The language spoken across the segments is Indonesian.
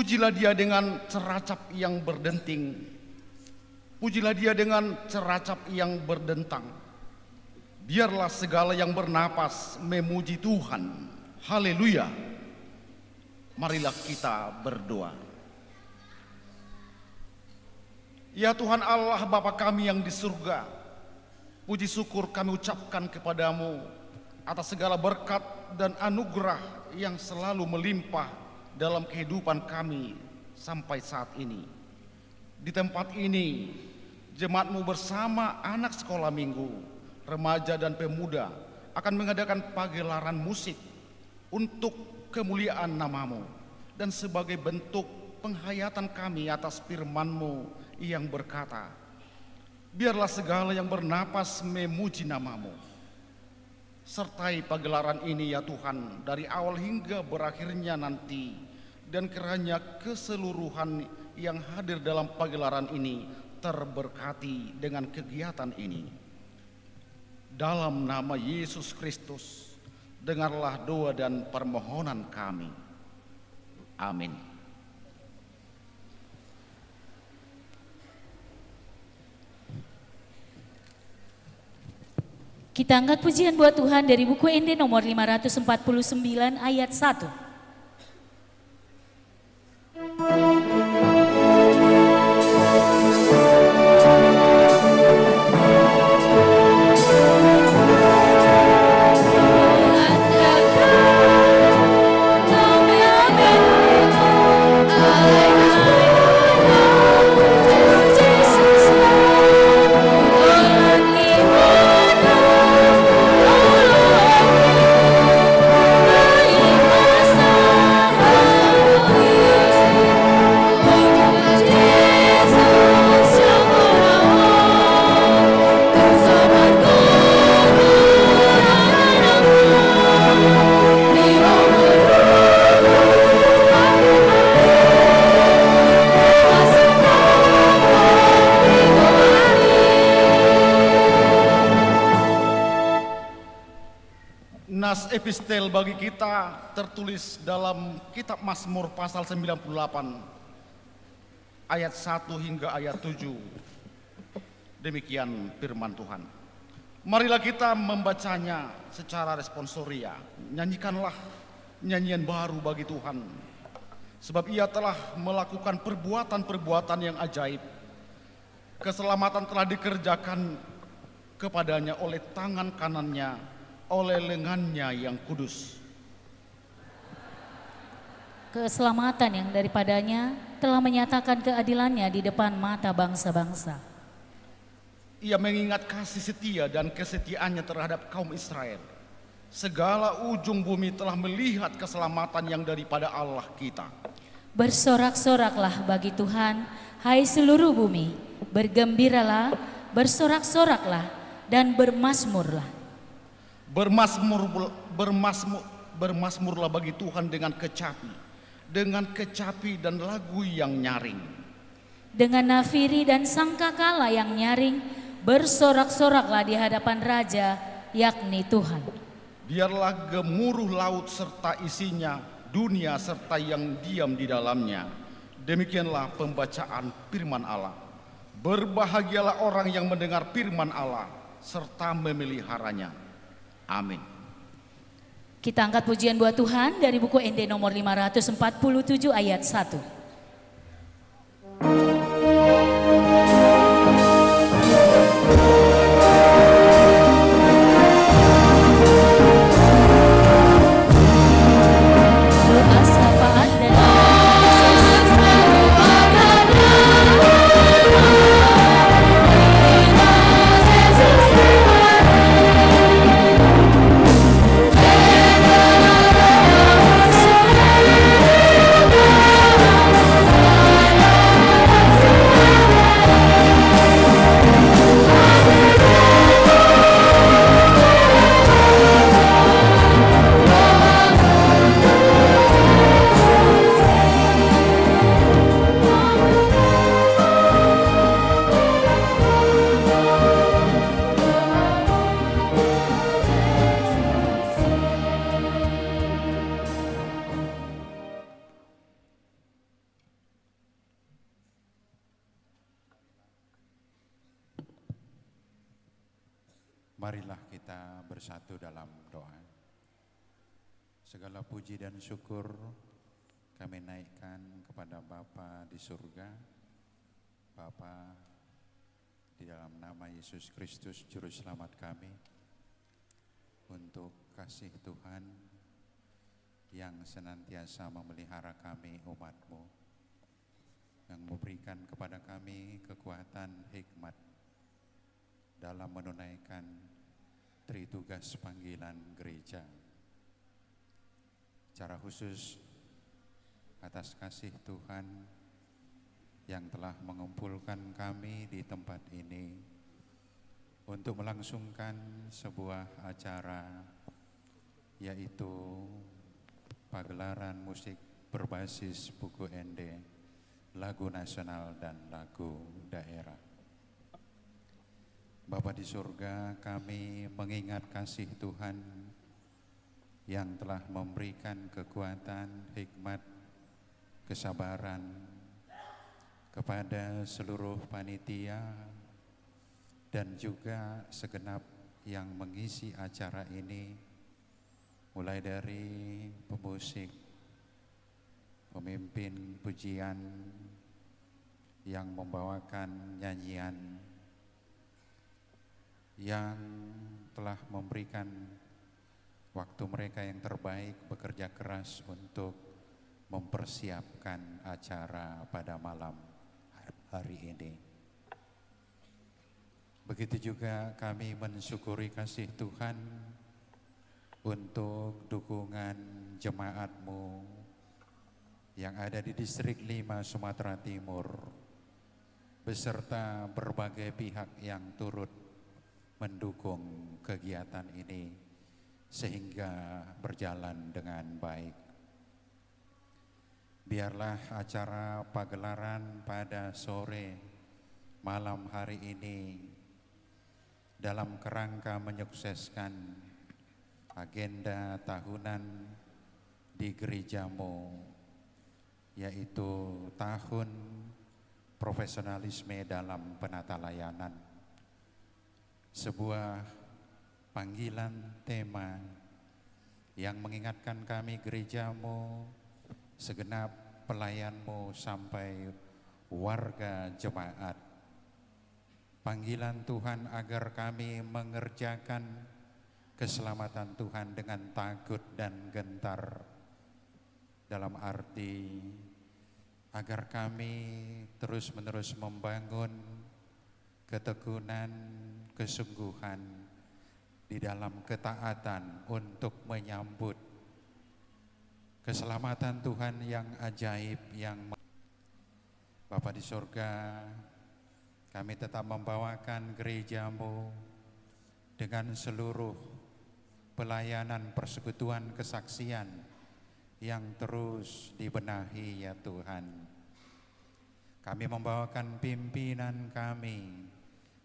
Pujilah dia dengan ceracap yang berdenting. Pujilah dia dengan ceracap yang berdentang. Biarlah segala yang bernapas memuji Tuhan. Haleluya. Marilah kita berdoa. Ya Tuhan Allah Bapa kami yang di surga, puji syukur kami ucapkan kepadamu atas segala berkat dan anugerah yang selalu melimpah dalam kehidupan kami sampai saat ini. Di tempat ini, jemaat-Mu bersama anak sekolah minggu, remaja dan pemuda akan mengadakan pagelaran musik untuk kemuliaan nama-Mu dan sebagai bentuk penghayatan kami atas firman-Mu yang berkata, biarlah segala yang bernapas memuji nama-Mu. Sertai pagelaran ini ya Tuhan, dari awal hingga berakhirnya nanti, dan kiranya keseluruhan yang hadir dalam pagelaran ini terberkati dengan kegiatan ini. Dalam nama Yesus Kristus, dengarlah doa dan permohonan kami. Amin. Kita angkat pujian buat Tuhan dari buku ND nomor 549 ayat 1. Nas epistel bagi kita tertulis dalam kitab Mazmur pasal 98 ayat 1 hingga ayat 7. Demikian firman Tuhan. Marilah kita membacanya secara responsoria. Nyanyikanlah nyanyian baru bagi Tuhan, sebab Ia telah melakukan perbuatan-perbuatan yang ajaib. Keselamatan telah dikerjakan kepadanya oleh tangan kanannya, oleh lengannya yang kudus. Keselamatan yang daripadanya telah menyatakan keadilannya di depan mata bangsa-bangsa. Ia mengingat kasih setia dan kesetiaannya terhadap kaum Israel. Segala ujung bumi telah melihat keselamatan yang daripada Allah kita. Bersorak-soraklah bagi Tuhan, hai seluruh bumi. Bergembiralah, bersorak-soraklah, dan bermasmurlah. Bermasmurlah bagi Tuhan dengan kecapi dan lagu yang nyaring. Dengan nafiri dan sangkakala yang nyaring, bersorak-soraklah di hadapan Raja, yakni Tuhan. Biarlah gemuruh laut serta isinya, dunia serta yang diam di dalamnya. Demikianlah pembacaan firman Allah. Berbahagialah orang yang mendengar firman Allah serta memeliharanya. Amin. Kita angkat pujian buat Tuhan dari buku ND nomor 547 ayat 1. Oh Marilah kita bersatu dalam doa. Segala puji dan syukur kami naikkan kepada Bapa di surga, Bapa di dalam nama Yesus Kristus Juru Selamat kami, untuk kasih Tuhan yang senantiasa memelihara kami umat-Mu, yang memberikan kepada kami kekuatan hikmat dalam menunaikan tritugas panggilan gereja. Secara khusus atas kasih Tuhan yang telah mengumpulkan kami di tempat ini untuk melangsungkan sebuah acara, yaitu pagelaran musik berbasis buku ende, lagu nasional dan lagu daerah. Bapa di surga, kami mengingat kasih Tuhan yang telah memberikan kekuatan, hikmat, kesabaran kepada seluruh panitia dan juga segenap yang mengisi acara ini, mulai dari pemusik, pemimpin pujian yang membawakan nyanyian, yang telah memberikan waktu mereka yang terbaik, bekerja keras untuk mempersiapkan acara pada malam hari ini. Begitu juga kami mensyukuri kasih Tuhan untuk dukungan jemaat-Mu yang ada di Distrik 5 Sumatera Timur, beserta berbagai pihak yang turut mendukung kegiatan ini sehingga berjalan dengan baik. Biarlah acara pagelaran pada sore malam hari ini dalam kerangka menyukseskan agenda tahunan di gereja-Mu, yaitu tahun profesionalisme dalam penata layanan, sebuah panggilan tema yang mengingatkan kami gereja-Mu, segenap pelayan-Mu sampai warga jemaat. Panggilan Tuhan agar kami mengerjakan keselamatan Tuhan dengan takut dan gentar, dalam arti agar kami terus-menerus membangun ketekunan, kesungguhan di dalam ketaatan untuk menyambut keselamatan Tuhan yang ajaib. Yang Bapa di surga, kami tetap membawakan gereja-Mu dengan seluruh pelayanan persekutuan kesaksian yang terus dibenahi, ya Tuhan. Kami membawakan pimpinan kami,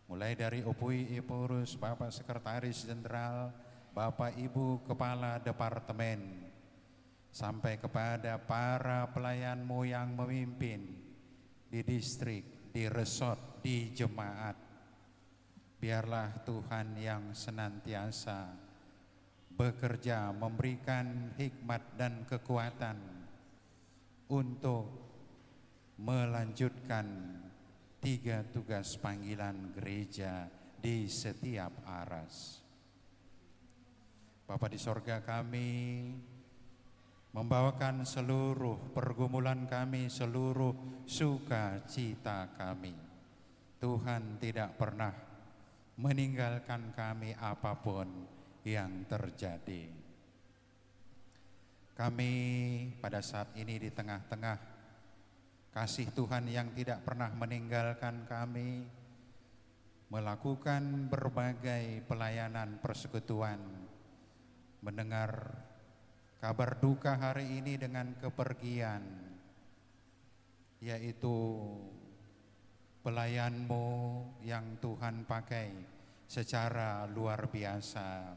mulai dari Upui Ipurus, Bapak Sekretaris Jenderal, Bapak Ibu Kepala Departemen, sampai kepada para pelayan-Mu yang memimpin di distrik, di resort, di jemaat. Biarlah Tuhan yang senantiasa bekerja memberikan hikmat dan kekuatan untuk melanjutkan 3 tugas panggilan gereja di setiap aras. Bapa di sorga, kami membawakan seluruh pergumulan kami, seluruh sukacita kami. Tuhan tidak pernah meninggalkan kami apapun yang terjadi. Kami pada saat ini di tengah-tengah kasih Tuhan yang tidak pernah meninggalkan kami, melakukan berbagai pelayanan persekutuan, mendengar kabar duka hari ini dengan kepergian, yaitu pelayan-Mu yang Tuhan pakai secara luar biasa,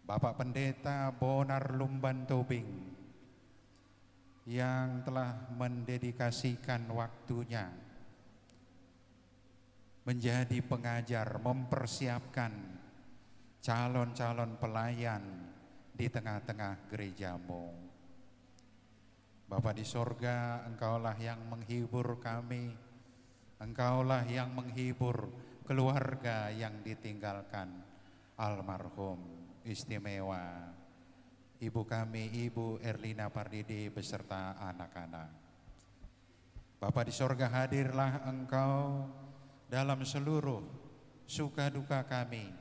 Bapak Pendeta Bonar Lumban Tobing, yang telah mendedikasikan waktunya menjadi pengajar, mempersiapkan calon-calon pelayan di tengah-tengah gerejamu. Bapa di sorga, Engkaulah yang menghibur kami, Engkaulah yang menghibur keluarga yang ditinggalkan almarhum istimewa Ibu kami, Ibu Erlina Pardede beserta anak-anak. Bapa di sorga, hadirlah Engkau dalam seluruh suka duka kami.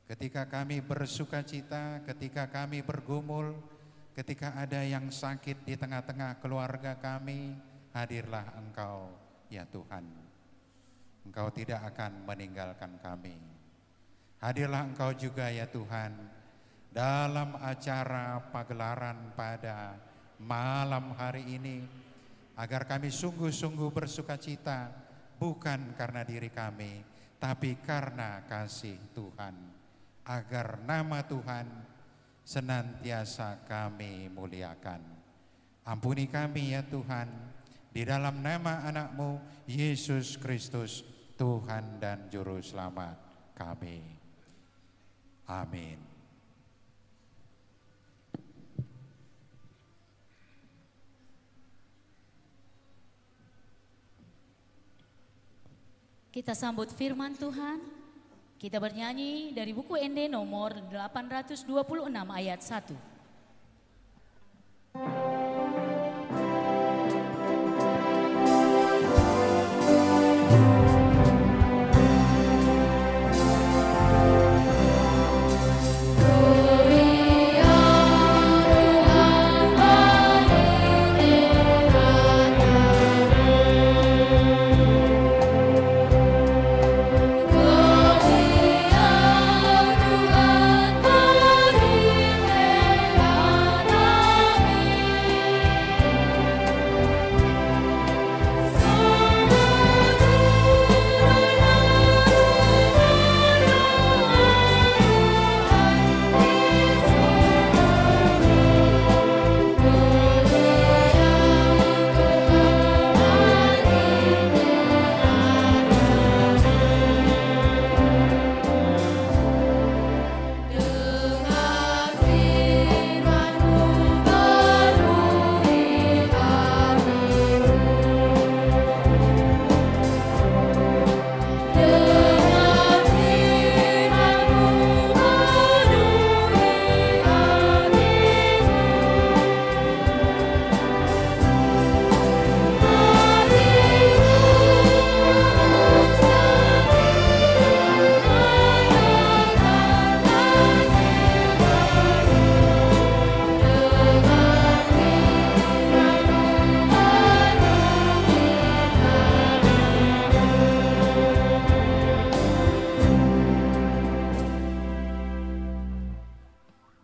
Ketika kami bersuka cita, ketika kami bergumul, ketika ada yang sakit di tengah-tengah keluarga kami, hadirlah Engkau ya Tuhan. Engkau tidak akan meninggalkan kami. Hadirlah Engkau juga ya Tuhan dalam acara pagelaran pada malam hari ini, agar kami sungguh-sungguh bersuka cita, bukan karena diri kami, tapi karena kasih Tuhan, agar nama Tuhan senantiasa kami muliakan. Ampuni kami ya Tuhan, di dalam nama anak-Mu Yesus Kristus, Tuhan dan Juru Selamat kami. Amin. Kita sambut firman Tuhan. Kita bernyanyi dari buku ND nomor 826 ayat 1.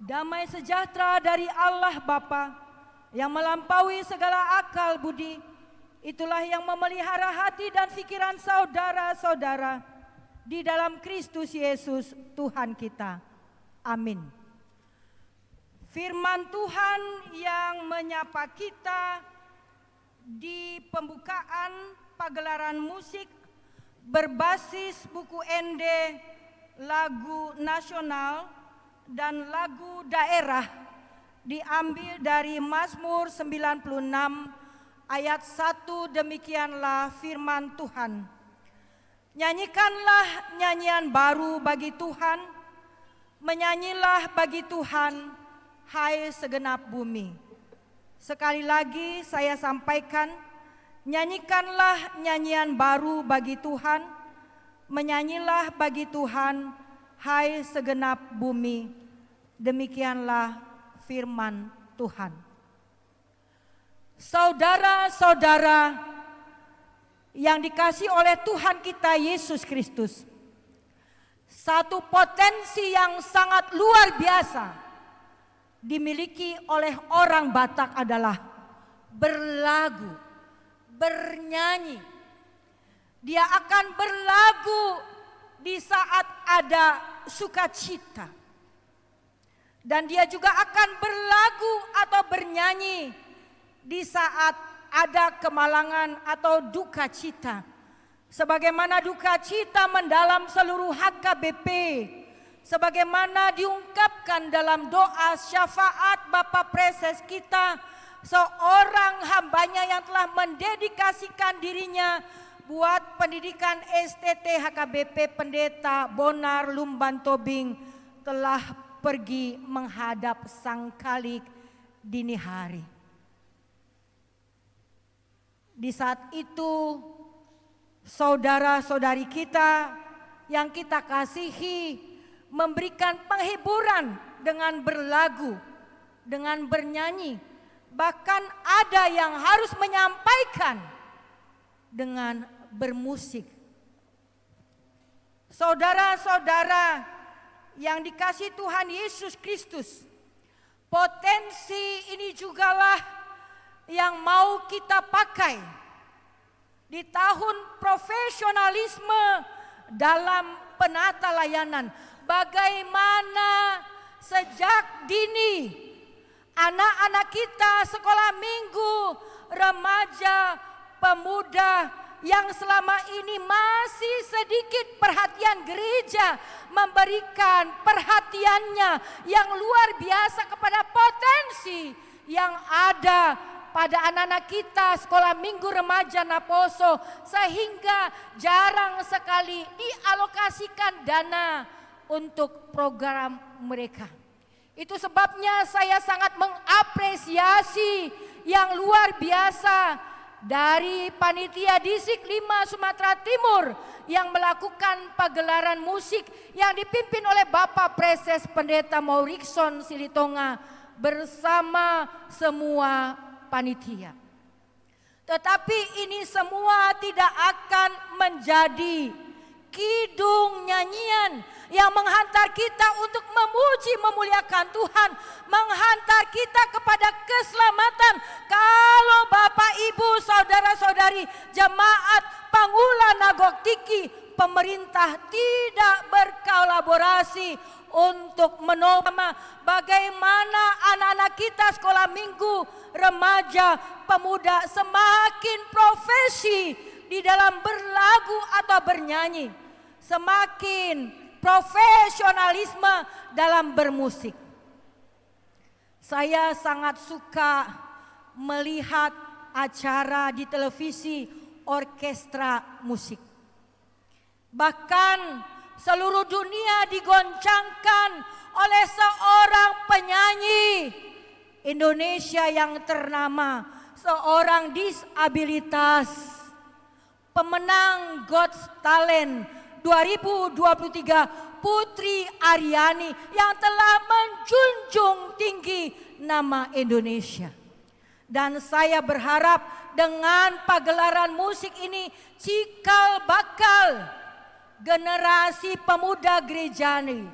Damai sejahtera dari Allah Bapa yang melampaui segala akal budi, itulah yang memelihara hati dan pikiran saudara-saudara di dalam Kristus Yesus Tuhan kita. Amin. Firman Tuhan yang menyapa kita di pembukaan pagelaran musik berbasis buku ND, lagu nasional dan lagu daerah diambil dari Mazmur 96 ayat 1. Demikianlah firman Tuhan. Nyanyikanlah nyanyian baru bagi Tuhan, menyanyilah bagi Tuhan, hai segenap bumi. Sekali lagi saya sampaikan, nyanyikanlah nyanyian baru bagi Tuhan, menyanyilah bagi Tuhan, hai segenap bumi. Demikianlah firman Tuhan. Saudara-saudara yang dikasihi oleh Tuhan kita Yesus Kristus, satu potensi yang sangat luar biasa dimiliki oleh orang Batak adalah berlagu, bernyanyi. Dia akan berlagu di saat ada sukacita, dan dia juga akan berlagu atau bernyanyi di saat ada kemalangan atau duka cita. Sebagaimana duka cita mendalam seluruh HKBP, sebagaimana diungkapkan dalam doa syafaat Bapak Preses kita, seorang hambanya yang telah mendedikasikan dirinya buat pendidikan STT HKBP Pendeta Bonar Lumban Tobing telah pergi menghadap Sang Khalik dini hari. Di saat itu saudara-saudari kita yang kita kasihi memberikan penghiburan dengan berlagu, dengan bernyanyi, bahkan ada yang harus menyampaikan dengan bermusik. Saudara-saudara yang dikasihi Tuhan Yesus Kristus, potensi ini jugalah yang mau kita pakai di tahun profesionalisme dalam penata layanan. Bagaimana sejak dini anak-anak kita sekolah minggu, remaja, pemuda yang selama ini masih sedikit perhatian gereja memberikan perhatiannya yang luar biasa kepada potensi yang ada pada anak-anak kita sekolah minggu remaja Naposo, sehingga jarang sekali dialokasikan dana untuk program mereka. Itu sebabnya saya sangat mengapresiasi yang luar biasa dari Panitia Distrik 5 Sumatera Timur yang melakukan pagelaran musik yang dipimpin oleh Bapak Preses Pendeta Maurikson Silitonga bersama semua panitia. Tetapi ini semua tidak akan menjadi kidung nyanyian yang menghantar kita untuk memuji memuliakan Tuhan, menghantar kita kepada keselamatan. Kalau Bapak Ibu saudara-saudari jemaat Pangulan Nagok Tiki, pemerintah tidak berkolaborasi untuk menolong bagaimana anak-anak kita sekolah minggu, remaja, pemuda semakin profesi di dalam berlagu atau bernyanyi, semakin profesionalisme dalam bermusik. Saya sangat suka melihat acara di televisi orkestra musik. Bahkan seluruh dunia digoncangkan oleh seorang penyanyi Indonesia yang ternama, seorang disabilitas, pemenang God's Talent 2023, Putri Aryani yang telah menjunjung tinggi nama Indonesia. Dan saya berharap dengan pagelaran musik ini cikal bakal generasi pemuda gereja ini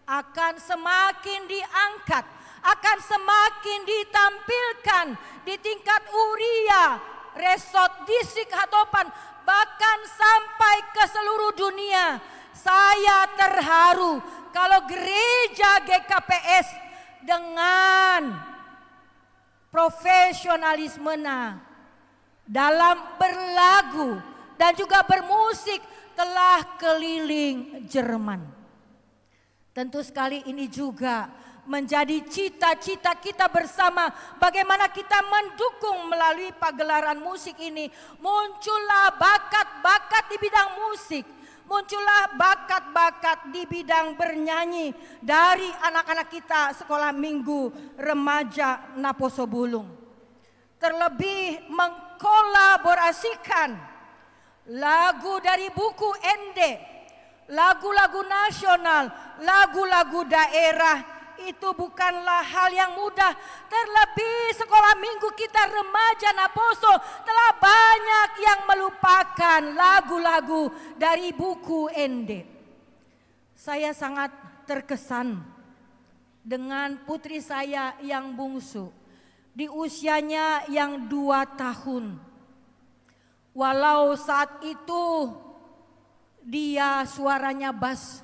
akan semakin diangkat, akan semakin ditampilkan di tingkat Uria, Resort Distrik Hatopan, bahkan sampai ke seluruh dunia. Saya terharu kalau gereja GKPS dengan profesionalisme dalam berlagu dan juga bermusik telah keliling Jerman. Tentu sekali ini juga menjadi cita-cita kita bersama, bagaimana kita mendukung melalui pagelaran musik ini. Muncullah bakat-bakat di bidang musik, muncullah bakat-bakat di bidang bernyanyi dari anak-anak kita sekolah minggu remaja Naposo Bulung. Terlebih mengkolaborasikan lagu dari buku Ende, lagu-lagu nasional, lagu-lagu daerah. Itu bukanlah hal yang mudah. Terlebih sekolah minggu kita remaja Naposo telah banyak yang melupakan lagu-lagu dari buku Ende. Saya sangat terkesan dengan putri saya yang bungsu di usianya yang 2 tahun. Walau saat itu dia suaranya bass,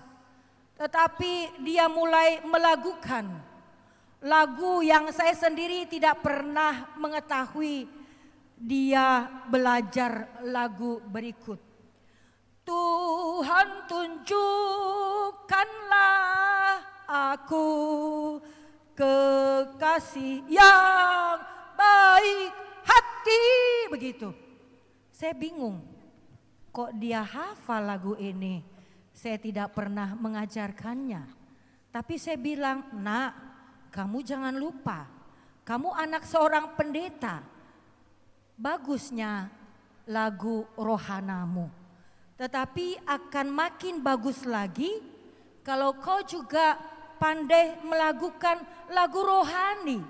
tetapi dia mulai melagukan lagu yang saya sendiri tidak pernah mengetahui. Dia belajar lagu berikut. Tuhan tunjukkanlah kekasih yang baik hati, begitu. Saya bingung, kok dia hafal lagu ini? Saya tidak pernah mengajarkannya. Tapi saya bilang, nak, kamu jangan lupa, kamu anak seorang pendeta. Bagusnya lagu rohanamu, tetapi akan makin bagus lagi kalau kau juga pandai melakukan lagu rohani.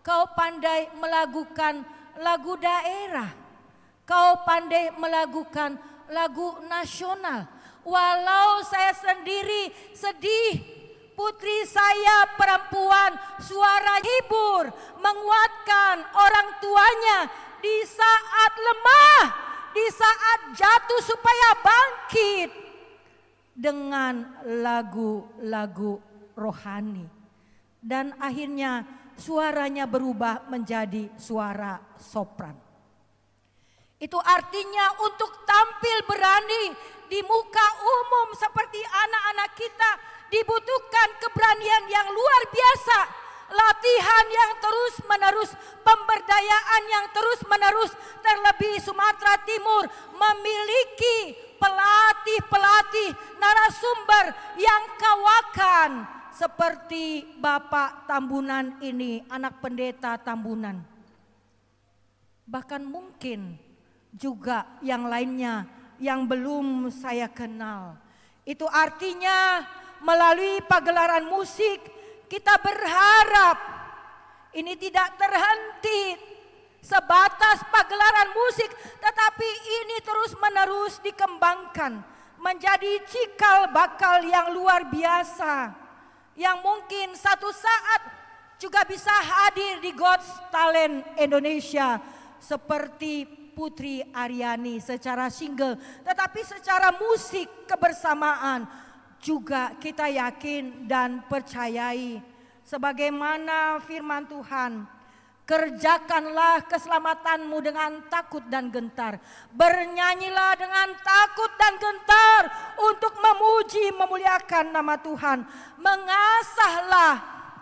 Kau pandai melakukan lagu daerah. Kau pandai melakukan lagu nasional. Walau saya sendiri sedih, putri saya perempuan suara hibur menguatkan orang tuanya di saat lemah, di saat jatuh supaya bangkit dengan lagu-lagu rohani. Dan akhirnya suaranya berubah menjadi suara sopran. Itu artinya untuk tampil berani di muka umum seperti anak-anak kita dibutuhkan keberanian yang luar biasa, latihan yang terus menerus, pemberdayaan yang terus menerus. Terlebih Sumatera Timur memiliki pelatih-pelatih narasumber yang kawakan seperti Bapak Tambunan ini, anak pendeta Tambunan. Bahkan mungkin juga yang lainnya yang belum saya kenal. Itu artinya melalui pagelaran musik kita berharap ini tidak terhenti sebatas pagelaran musik, tetapi ini terus menerus dikembangkan menjadi cikal bakal yang luar biasa, yang mungkin satu saat juga bisa hadir di God's Talent Indonesia seperti Putri Aryani secara single, tetapi secara musik kebersamaan juga kita yakin dan percayai sebagaimana firman Tuhan, kerjakanlah keselamatanmu dengan takut dan gentar, bernyanyilah dengan takut dan gentar untuk memuji memuliakan nama Tuhan, mengasahlah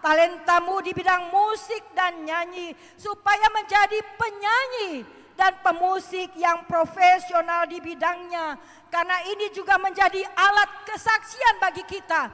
talentamu di bidang musik dan nyanyi supaya menjadi penyanyi dan pemusik yang profesional di bidangnya. Karena ini juga menjadi alat kesaksian bagi kita.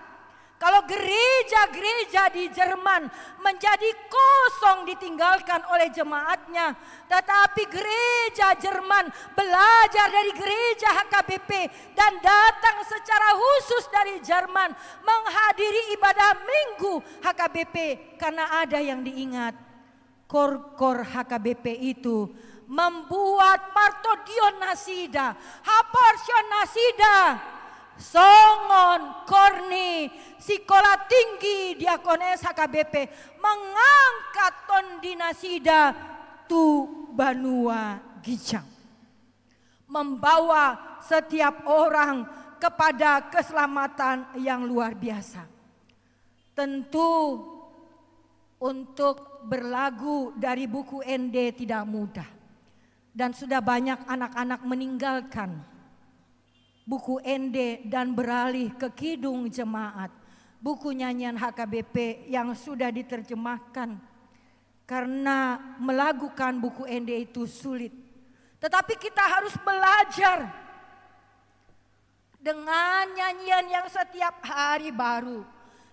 Kalau gereja-gereja di Jerman menjadi kosong ditinggalkan oleh jemaatnya, tetapi gereja Jerman belajar dari gereja HKBP dan datang secara khusus dari Jerman menghadiri ibadah Minggu HKBP, karena ada yang diingat. Kor-kor HKBP itu membuat Martodion Nasida, Haporsion Nasida, Songon, Korni, Sekolah Tinggi Diakones HKBP mengangkat Tondi Nasida tu Banua Gijang, membawa setiap orang kepada keselamatan yang luar biasa. Tentu untuk berlagu dari buku ND tidak mudah, dan sudah banyak anak-anak meninggalkan buku ND dan beralih ke Kidung Jemaat, buku nyanyian HKBP yang sudah diterjemahkan, karena melakukan buku ND itu sulit. Tetapi kita harus belajar dengan nyanyian yang setiap hari baru,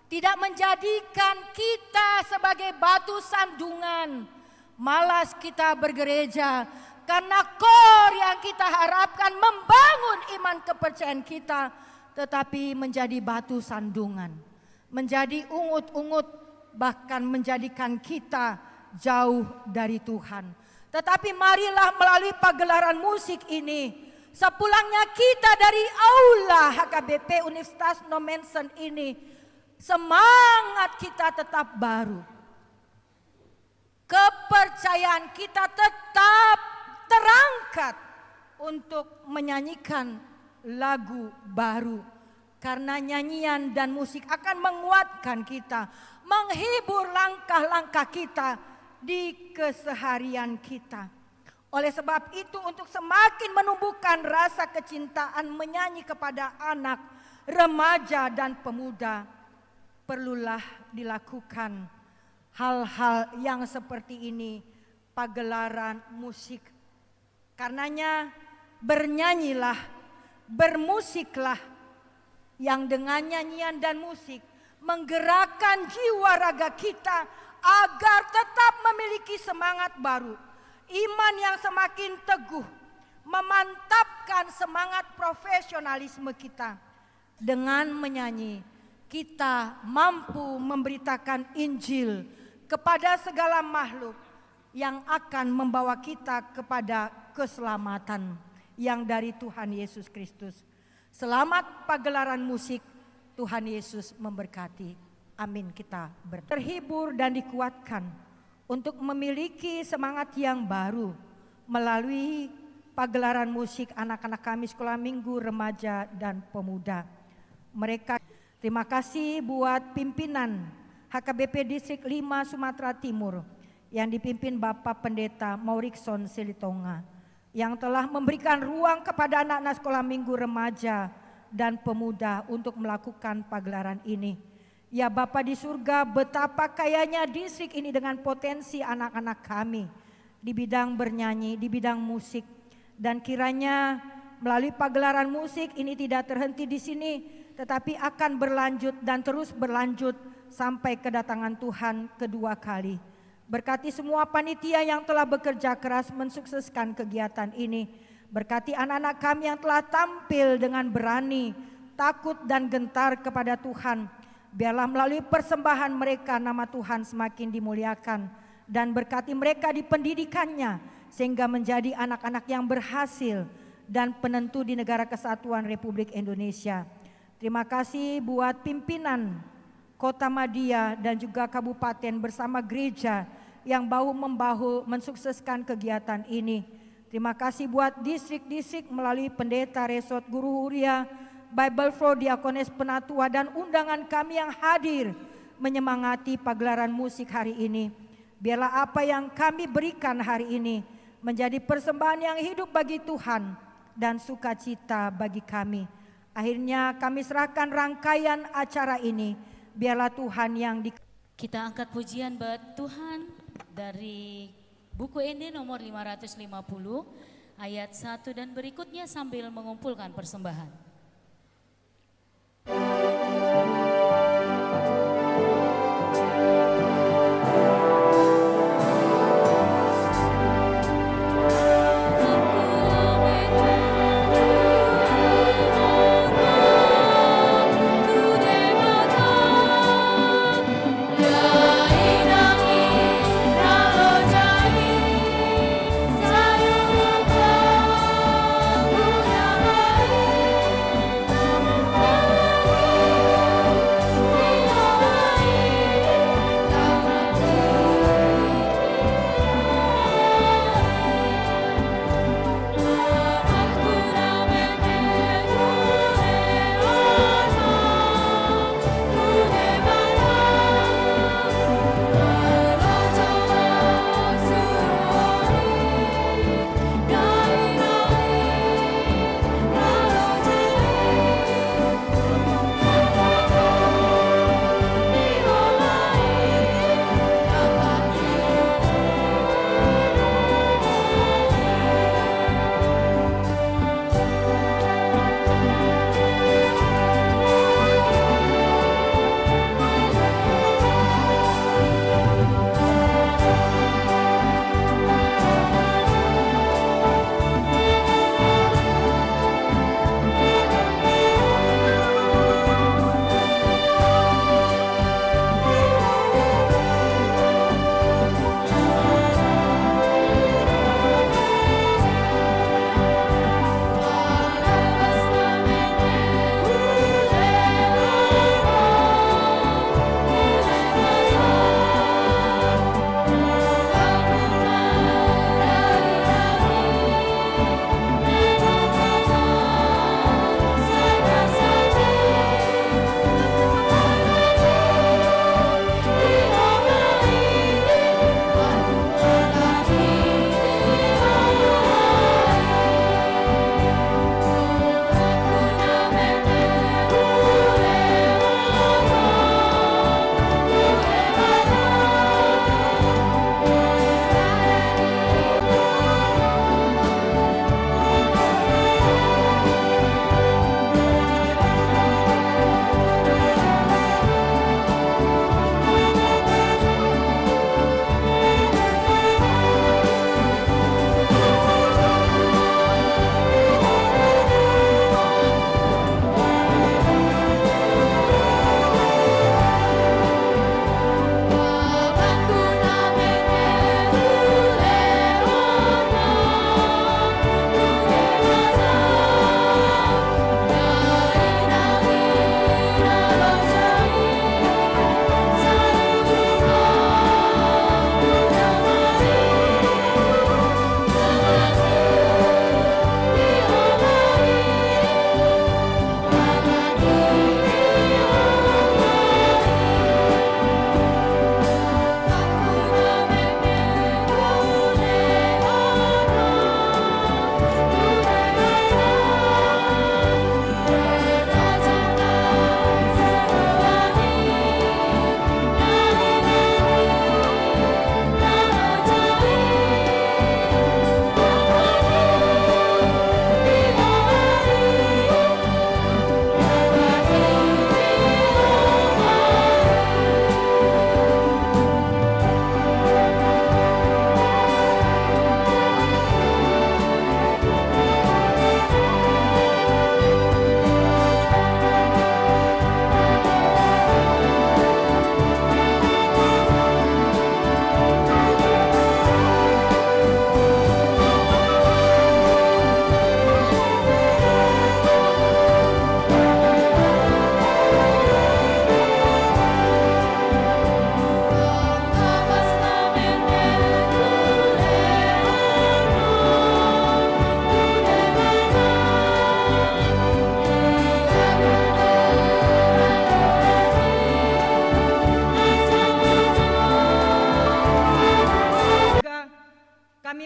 tidak menjadikan kita sebagai batu sandungan. Malas kita bergereja karena kor yang kita harapkan membangun iman kepercayaan kita, tetapi menjadi batu sandungan, menjadi ungut-ungut, bahkan menjadikan kita jauh dari Tuhan. Tetapi marilah melalui pagelaran musik ini, sepulangnya kita dari aula HKBP Universitas Nomensen ini, semangat kita tetap baru, kepercayaan kita tetap terangkat untuk menyanyikan lagu baru. Karena nyanyian dan musik akan menguatkan kita, menghibur langkah-langkah kita di keseharian kita. Oleh sebab itu, untuk semakin menumbuhkan rasa kecintaan menyanyi kepada anak, remaja dan pemuda, perlulah dilakukan hal-hal yang seperti ini, pagelaran musik. Karenanya bernyanyilah, bermusiklah, yang dengan nyanyian dan musik menggerakkan jiwa raga kita agar tetap memiliki semangat baru, iman yang semakin teguh, memantapkan semangat profesionalisme kita. Dengan menyanyi, kita mampu memberitakan Injil kepada segala makhluk yang akan membawa kita kepada keselamatan yang dari Tuhan Yesus Kristus. Selamat pagelaran musik, Tuhan Yesus memberkati. Amin. Kita terhibur dan dikuatkan untuk memiliki semangat yang baru melalui pagelaran musik anak-anak kami sekolah minggu, remaja dan pemuda. Mereka terima kasih buat pimpinan HKBP Distrik 5 Sumatera Timur yang dipimpin Bapak Pendeta Maurikson Silitonga, yang telah memberikan ruang kepada anak-anak sekolah minggu, remaja dan pemuda untuk melakukan pagelaran ini. Ya Bapa di surga, betapa kayanya distrik ini dengan potensi anak-anak kami di bidang bernyanyi, di bidang musik. Dan kiranya melalui pagelaran musik ini tidak terhenti di sini, tetapi akan berlanjut dan terus berlanjut sampai kedatangan Tuhan kedua kali. Berkati semua panitia yang telah bekerja keras mensukseskan kegiatan ini. Berkati anak-anak kami yang telah tampil dengan berani, takut dan gentar kepada Tuhan. Biarlah melalui persembahan mereka nama Tuhan semakin dimuliakan. Dan berkati mereka di pendidikannya sehingga menjadi anak-anak yang berhasil dan penentu di negara kesatuan Republik Indonesia. Terima kasih buat pimpinan Kota Madia dan juga kabupaten bersama gereja yang bahu-membahu mensukseskan kegiatan ini. Terima kasih buat distrik-distrik melalui pendeta Resort Guru Huria, Bible Flow Diakones Penatua dan undangan kami yang hadir menyemangati pagelaran musik hari ini. Biarlah apa yang kami berikan hari ini menjadi persembahan yang hidup bagi Tuhan dan sukacita bagi kami. Akhirnya kami serahkan rangkaian acara ini. Biarlah Tuhan yang Kita angkat pujian buat Tuhan dari buku ini nomor 550 ayat 1 dan berikutnya sambil mengumpulkan persembahan. Sayang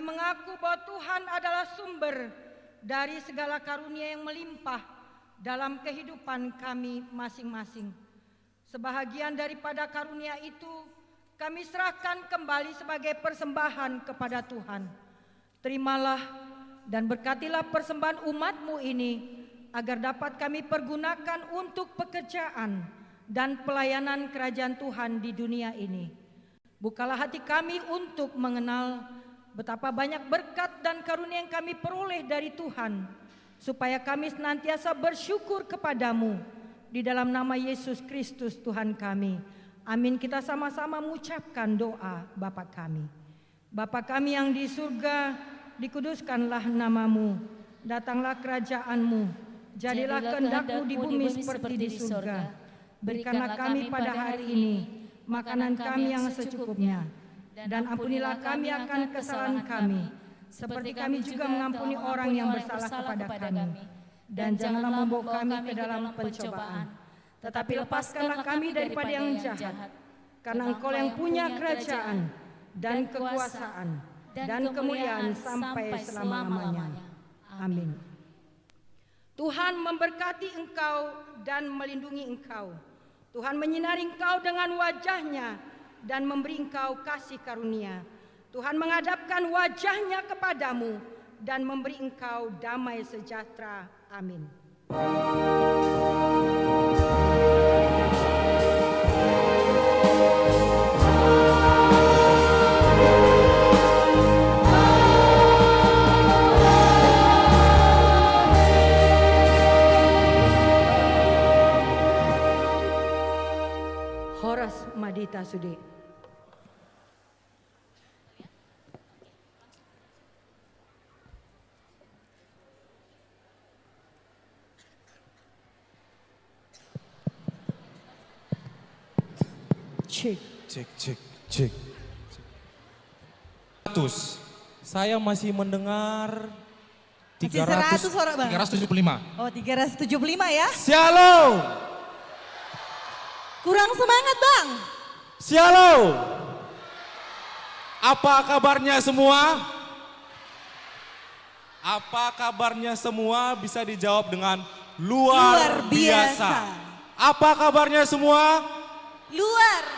Kami mengaku bahwa Tuhan adalah sumber dari segala karunia yang melimpah dalam kehidupan kami masing-masing. Sebahagian daripada karunia itu kami serahkan kembali sebagai persembahan kepada Tuhan. Terimalah dan berkatilah persembahan umat-Mu ini agar dapat kami pergunakan untuk pekerjaan dan pelayanan kerajaan Tuhan di dunia ini. Bukalah hati kami untuk mengenal betapa banyak berkat dan karunia yang kami peroleh dari Tuhan, supaya kami senantiasa bersyukur kepadamu di dalam nama Yesus Kristus Tuhan kami. Amin. Kita sama-sama mengucapkan doa Bapa kami. Bapa kami yang di surga, dikuduskanlah namamu, datanglah kerajaanmu, jadilah kehendak-Mu di bumi seperti di surga. Berikanlah kami pada hari ini makanan kami yang secukupnya, dan ampunilah kami akan kesalahan kami, seperti kami juga mengampuni orang yang bersalah kepada kami. Dan janganlah membawa kami ke dalam pencobaan, tetapi lepaskanlah kami daripada yang jahat. Karena Engkau yang punya kerajaan dan kekuasaan dan kemuliaan sampai selama-lamanya. Amin. Tuhan memberkati engkau dan melindungi engkau. Tuhan menyinari engkau dengan wajah-Nya dan memberi engkau kasih karunia. Tuhan menghadapkan wajah-Nya kepadamu dan memberi engkau damai sejahtera. Amin. Horas Madita Sudi. Cek. Saya masih mendengar 100 suara bang. 375. Oh 375 ya. Shalom. Kurang semangat bang. Shalom. Apa kabarnya semua? Apa kabarnya semua bisa dijawab dengan luar biasa. Apa kabarnya semua? Luar.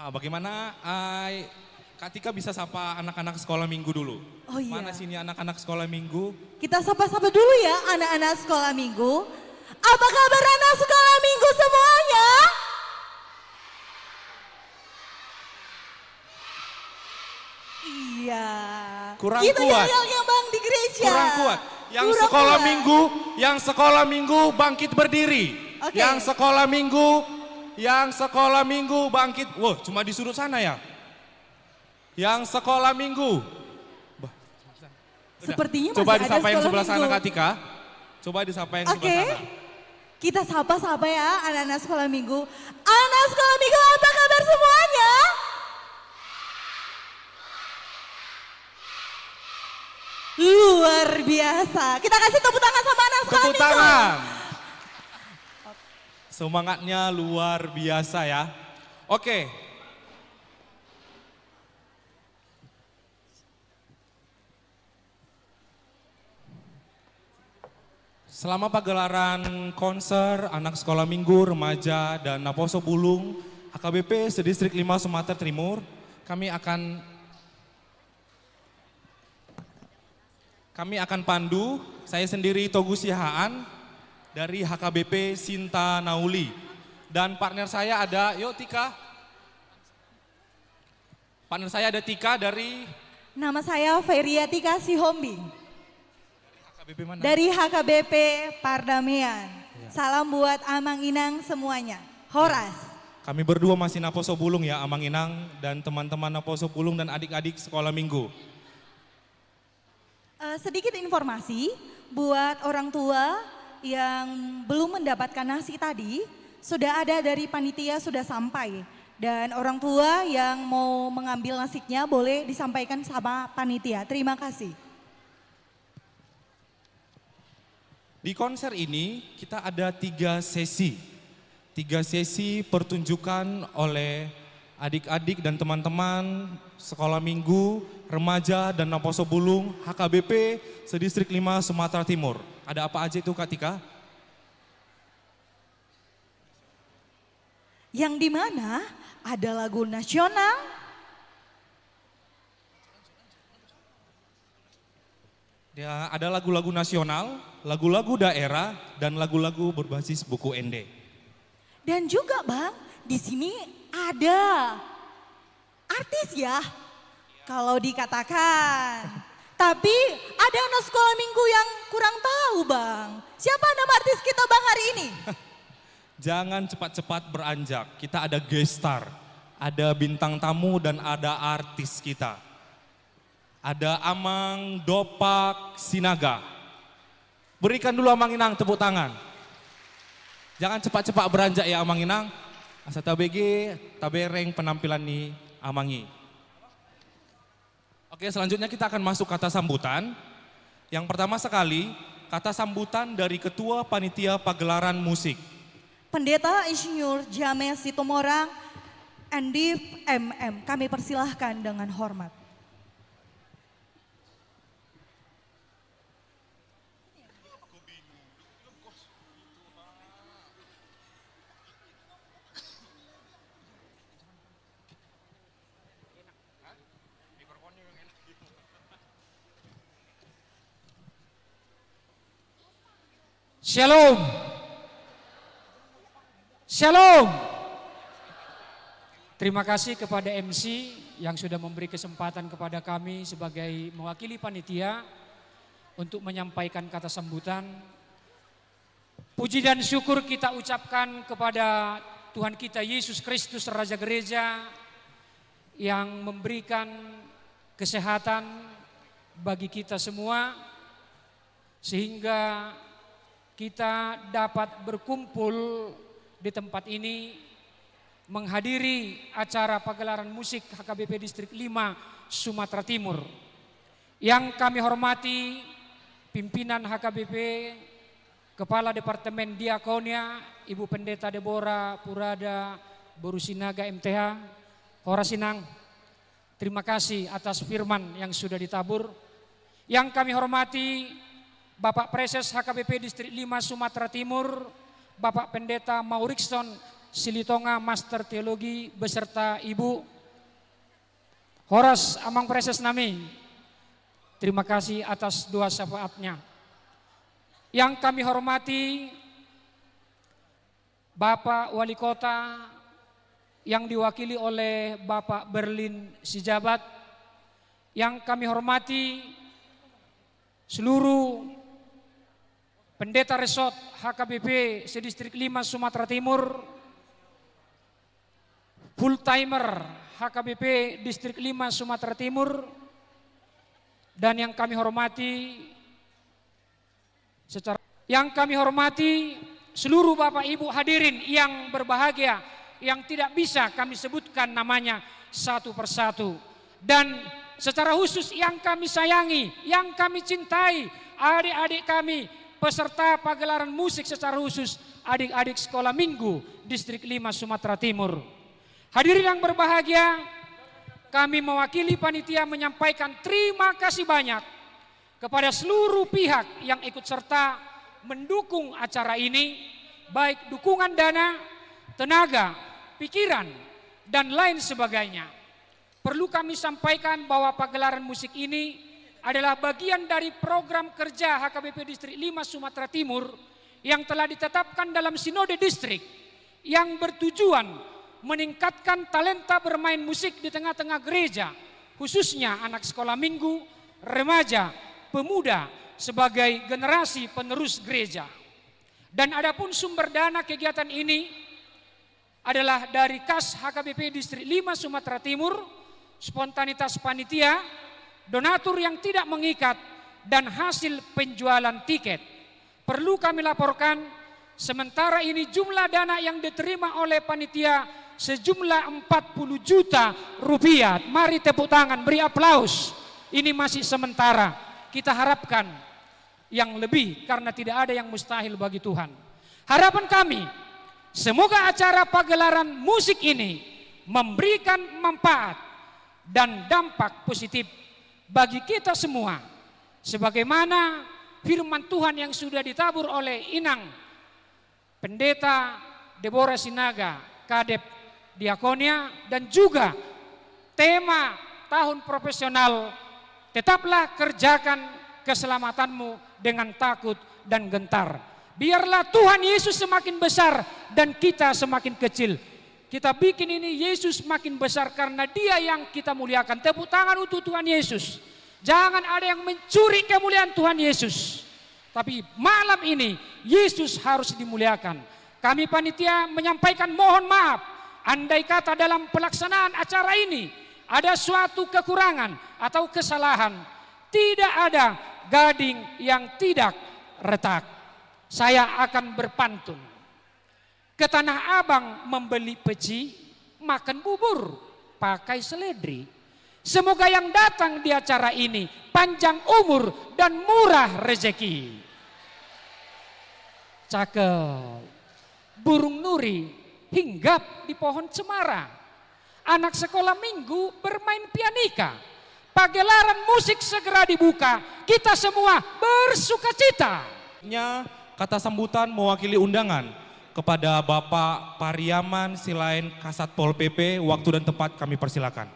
Bagaimana Kak Tika bisa sapa anak-anak sekolah minggu dulu? Oh iya. Mana sini anak-anak sekolah minggu? Kita sapa-sapa dulu ya anak-anak sekolah minggu. Apa kabar anak sekolah minggu semuanya? Iya. Kurang gitu kuat. Gitu ya bang di gereja. Kurang kuat. Yang Kurang sekolah minggu bangkit berdiri. Oke. Yang sekolah minggu bangkit. Wah, cuma di sudut sana ya. Yang sekolah minggu. Sepertinya coba masih ada disapa yang sebelah sekolah sana minggu. Kak Tika. Coba disapa yang sebelah sana. Kita sapa-sapa ya anak-anak sekolah minggu. Anak sekolah minggu apa kabar semuanya? Luar biasa. Kita kasih tepuk tangan sama anak sekolah Tepuk minggu. tangan. Semangatnya luar biasa ya. Oke. Selama pagelaran konser anak sekolah minggu, remaja, dan Naposo Bulung, HKBP Sedistrik 5 Sumatera Timur, kami akan pandu, saya sendiri Togu Sihaan dari HKBP Sinta Nauli. Dan partner saya ada, yuk Tika. Partner saya ada Tika dari... Nama saya Feria Tika Sihombing. HKBP mana? Dari HKBP Pardamaian. Salam buat Amang Inang semuanya. Horas. Kami berdua masih Naposo Bulung ya, Amang Inang dan teman-teman Naposo Bulung dan adik-adik sekolah minggu. Sedikit informasi buat orang tua yang belum mendapatkan nasi tadi, sudah ada dari panitia sudah sampai. Dan orang tua yang mau mengambil nasinya boleh disampaikan sama panitia. Terima kasih. Di konser ini kita ada 3 sesi. 3 sesi pertunjukan oleh adik-adik dan teman-teman sekolah minggu, remaja dan Naposo Bulung, HKBP Sedistrik 5 Sumatera Timur. Ada apa aja itu Kak Tika? Yang dimana ada lagu nasional, Ya, ada lagu-lagu nasional, lagu-lagu daerah, dan lagu-lagu berbasis buku ND. dan juga Bang, di sini ada artis ya, kalau dikatakan. Tapi ada anak sekolah minggu yang kurang tahu Bang. Siapa nama artis kita Bang hari ini? Jangan cepat-cepat beranjak, kita ada guest star, ada bintang tamu dan ada artis kita. Ada Amang Dopak Sinaga. Berikan dulu Amang Inang tepuk tangan. Jangan cepat-cepat beranjak ya Amang Inang. Asa tabg, tabereng penampilan ni Amangi. Oke, selanjutnya kita akan masuk kata sambutan. Yang pertama sekali, kata sambutan dari Ketua Panitia Pagelaran Musik. Pendeta Insinyur James Sitomorang, Andif MM. Kami persilahkan dengan hormat. Shalom. Shalom. Terima kasih kepada MC yang sudah memberi kesempatan kepada kami sebagai mewakili panitia untuk menyampaikan kata sambutan. Puji dan syukur kita ucapkan kepada Tuhan kita Yesus Kristus Raja Gereja yang memberikan kesehatan bagi kita semua sehingga kita dapat berkumpul di tempat ini menghadiri acara pagelaran musik HKBP Distrik 5 Sumatera Timur. Yang kami hormati pimpinan HKBP, Kepala Departemen Diakonia, Ibu Pendeta Deborah Purada Borusinaga MTH, Horasinang. Terima kasih atas firman yang sudah ditabur. Yang kami hormati Bapak Preses HKBP Distrik 5 Sumatera Timur, Bapak Pendeta Maurikson Silitonga Master Teologi beserta Ibu Horas Amang Preses Nami. Terima kasih atas doa syafaatnya. Yang kami hormati Bapak Wali Kota yang diwakili oleh Bapak Berlin Sijabat. Yang kami hormati seluruh Pendeta Resort HKBP Sedistrik 5 Sumatera Timur, full timer HKBP Distrik 5 Sumatera Timur, dan yang kami hormati seluruh Bapak Ibu hadirin yang berbahagia yang tidak bisa kami sebutkan namanya satu persatu, dan secara khusus yang kami sayangi, yang kami cintai, adik-adik kami peserta pagelaran musik secara khusus adik-adik sekolah minggu Distrik 5 Sumatera Timur. Hadirin yang berbahagia, kami mewakili panitia menyampaikan terima kasih banyak kepada seluruh pihak yang ikut serta mendukung acara ini, baik dukungan dana, tenaga, pikiran, dan lain sebagainya. Perlu kami sampaikan bahwa pagelaran musik ini adalah bagian dari program kerja HKBP Distrik 5 Sumatera Timur yang telah ditetapkan dalam Sinode Distrik yang bertujuan meningkatkan talenta bermain musik di tengah-tengah gereja, khususnya anak sekolah minggu, remaja, pemuda sebagai generasi penerus gereja. Dan adapun sumber dana kegiatan ini adalah dari kas HKBP Distrik 5 Sumatera Timur, spontanitas panitia, donatur yang tidak mengikat, dan hasil penjualan tiket. Perlu kami laporkan, sementara ini jumlah dana yang diterima oleh panitia sejumlah 40 juta rupiah. Mari tepuk tangan, beri aplaus. Ini masih sementara. Kita harapkan yang lebih karena tidak ada yang mustahil bagi Tuhan. Harapan kami, semoga acara pagelaran musik ini memberikan manfaat dan dampak positif bagi kita semua. Sebagaimana firman Tuhan yang sudah ditabur oleh Inang Pendeta Deborah Sinaga, Kadep Diakonia, dan juga tema tahun profesional, tetaplah kerjakan keselamatanmu dengan takut dan gentar. Biarlah Tuhan Yesus semakin besar dan kita semakin kecil. Kita bikin ini Yesus makin besar karena Dia yang kita muliakan. Tepuk tangan untuk Tuhan Yesus. Jangan ada yang mencuri kemuliaan Tuhan Yesus. Tapi malam ini Yesus harus dimuliakan. Kami panitia menyampaikan mohon maaf andai kata dalam pelaksanaan acara ini ada suatu kekurangan atau kesalahan. Tidak ada gading yang tidak retak. Saya akan berpantun. Ke Tanah Abang membeli peci, makan bubur, pakai seledri. Semoga yang datang di acara ini panjang umur dan murah rezeki. Cakep. Burung nuri hinggap di pohon cemara. Anak sekolah minggu bermain pianika. Pagelaran musik segera dibuka. Kita semua bersukacita. Kata sambutan mewakili undangan kepada Bapak Pariaman Silain Kasat Pol PP. Waktu dan tempat kami persilakan.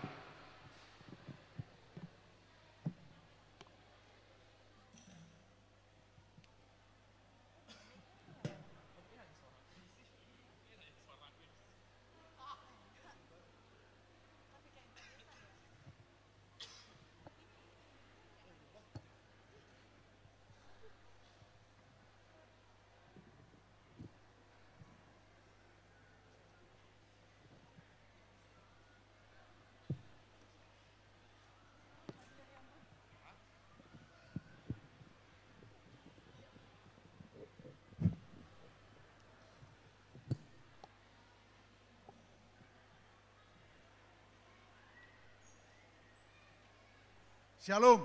Shalom.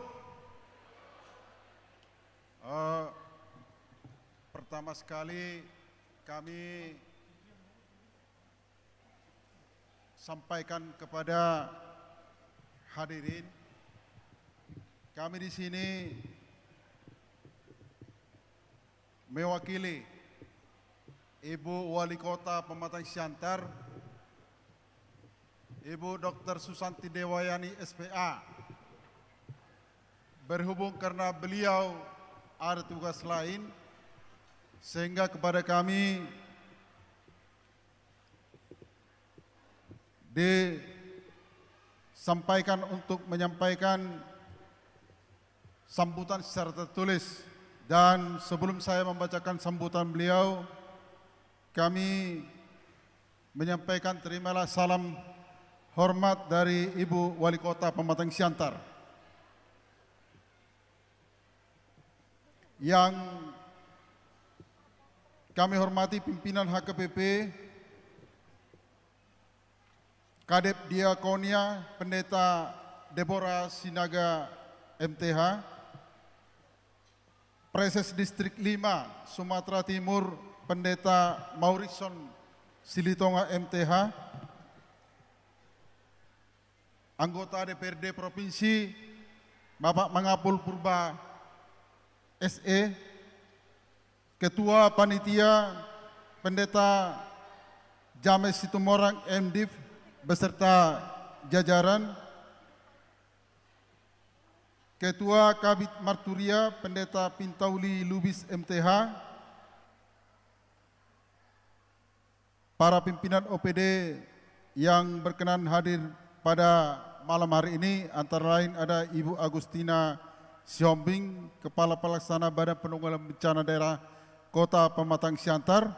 Pertama sekali kami sampaikan kepada hadirin, kami di sini mewakili Ibu Wali Kota Pematang Siantar, Ibu Dr. Susanti Dewayani SPA. Berhubung karena beliau ada tugas lain, sehingga kepada kami disampaikan untuk menyampaikan sambutan secara tertulis. Dan sebelum saya membacakan sambutan beliau, kami menyampaikan terimalah salam hormat dari Ibu Wali Kota Pematang Siantar, yang kami hormati pimpinan HKBP, Kadep Diakonia Pendeta Deborah Sinaga MTH, Preses Distrik 5 Sumatera Timur Pendeta Maurison Silitonga MTH, anggota DPRD Provinsi Bapak Mangapul Purba SE, Ketua Panitia Pendeta James Situmorang MDiv beserta jajaran, Ketua Kabit Marturia Pendeta Pintauli Lubis MTH, para pimpinan OPD yang berkenan hadir pada malam hari ini, antara lain ada Ibu Agustina Siombing, Kepala Pelaksana Badan Penanggulangan Bencana Daerah Kota Pematang Siantar,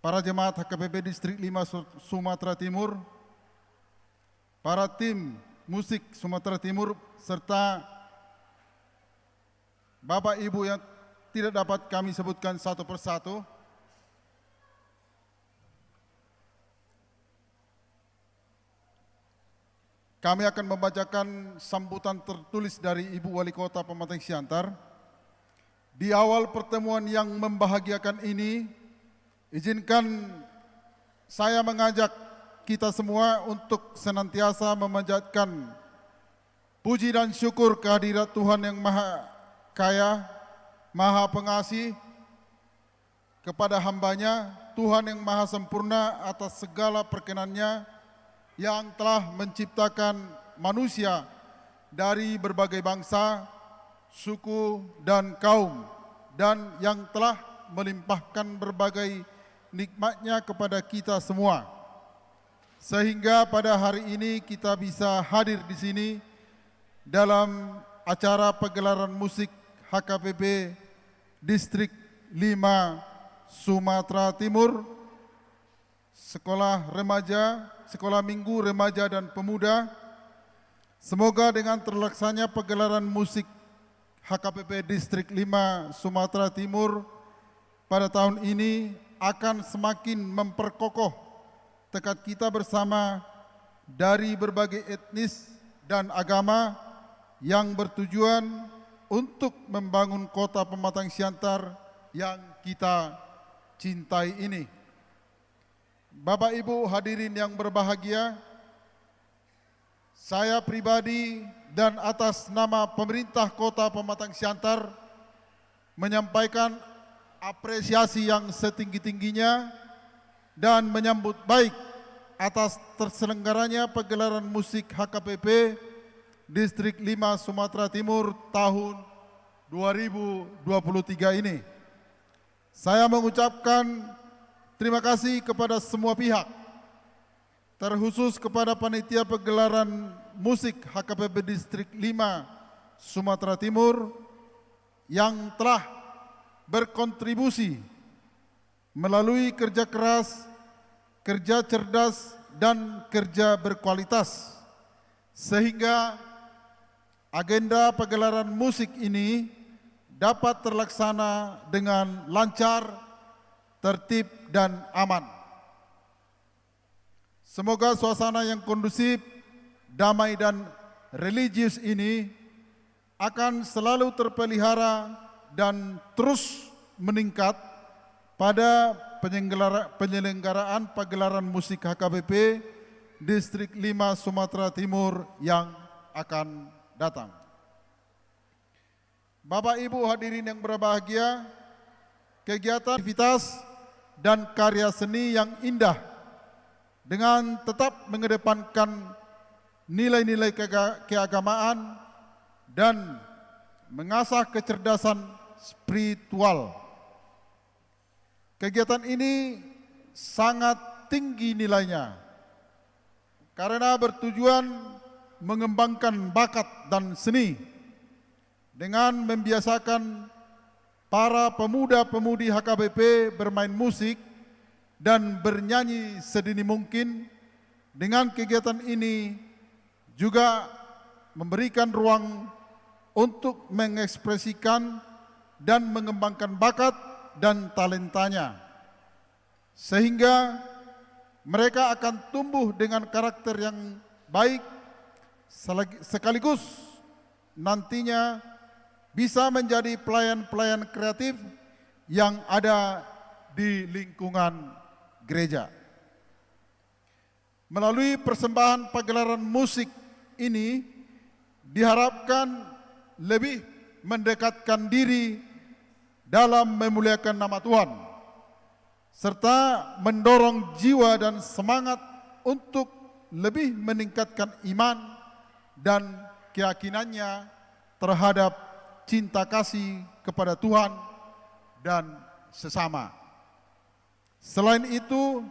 para jemaat HKBP Distrik 5 Sumatera Timur, para tim musik Sumatera Timur, serta Bapak Ibu yang tidak dapat kami sebutkan satu persatu. Kami akan membacakan sambutan tertulis dari Ibu Wali Kota Pematang Siantar. Di awal pertemuan yang membahagiakan ini, izinkan saya mengajak kita semua untuk senantiasa memanjatkan puji dan syukur kehadirat Tuhan yang Maha Kaya, Maha Pengasih, kepada hambanya, Tuhan yang Maha Sempurna atas segala perkenannya yang telah menciptakan manusia dari berbagai bangsa, suku, dan kaum, dan yang telah melimpahkan berbagai nikmatnya kepada kita semua. Sehingga pada hari ini kita bisa hadir di sini dalam acara pegelaran musik HKBP Distrik 5 Sumatera Timur, sekolah remaja, sekolah minggu remaja dan pemuda. Semoga dengan terlaksananya pegelaran musik HKBP Distrik 5 Sumatera Timur pada tahun ini akan semakin memperkokoh tekad kita bersama dari berbagai etnis dan agama yang bertujuan untuk membangun kota Pematang Siantar yang kita cintai ini. Bapak Ibu hadirin yang berbahagia, saya pribadi dan atas nama pemerintah Kota Pematang Siantar menyampaikan apresiasi yang setinggi-tingginya dan menyambut baik atas terselenggaranya pegelaran musik HKBP Distrik 5 Sumatera Timur tahun 2023 ini. Saya mengucapkan terima kasih kepada semua pihak, terkhusus kepada panitia pegelaran musik HKBP Distrik 5 Sumatera Timur yang telah berkontribusi melalui kerja keras, kerja cerdas, dan kerja berkualitas, sehingga agenda pegelaran musik ini dapat terlaksana dengan lancar, tertib, dan aman. Semoga suasana yang kondusif, damai, dan religius ini akan selalu terpelihara dan terus meningkat pada penyelenggaraan pagelaran musik HKBP Distrik 5 Sumatera Timur yang akan datang. Bapak Ibu hadirin yang berbahagia, kegiatan, aktivitas, dan karya seni yang indah dengan tetap mengedepankan nilai-nilai keagamaan dan mengasah kecerdasan spiritual. Kegiatan ini sangat tinggi nilainya karena bertujuan mengembangkan bakat dan seni dengan membiasakan para pemuda-pemudi HKBP bermain musik dan bernyanyi sedini mungkin. Dengan kegiatan ini juga memberikan ruang untuk mengekspresikan dan mengembangkan bakat dan talentanya, sehingga mereka akan tumbuh dengan karakter yang baik, sekaligus nantinya bisa menjadi pelayan-pelayan kreatif yang ada di lingkungan gereja. Melalui persembahan pagelaran musik ini diharapkan lebih mendekatkan diri dalam memuliakan nama Tuhan, serta mendorong jiwa dan semangat untuk lebih meningkatkan iman dan keyakinannya terhadap cinta kasih kepada Tuhan dan sesama. Selain itu,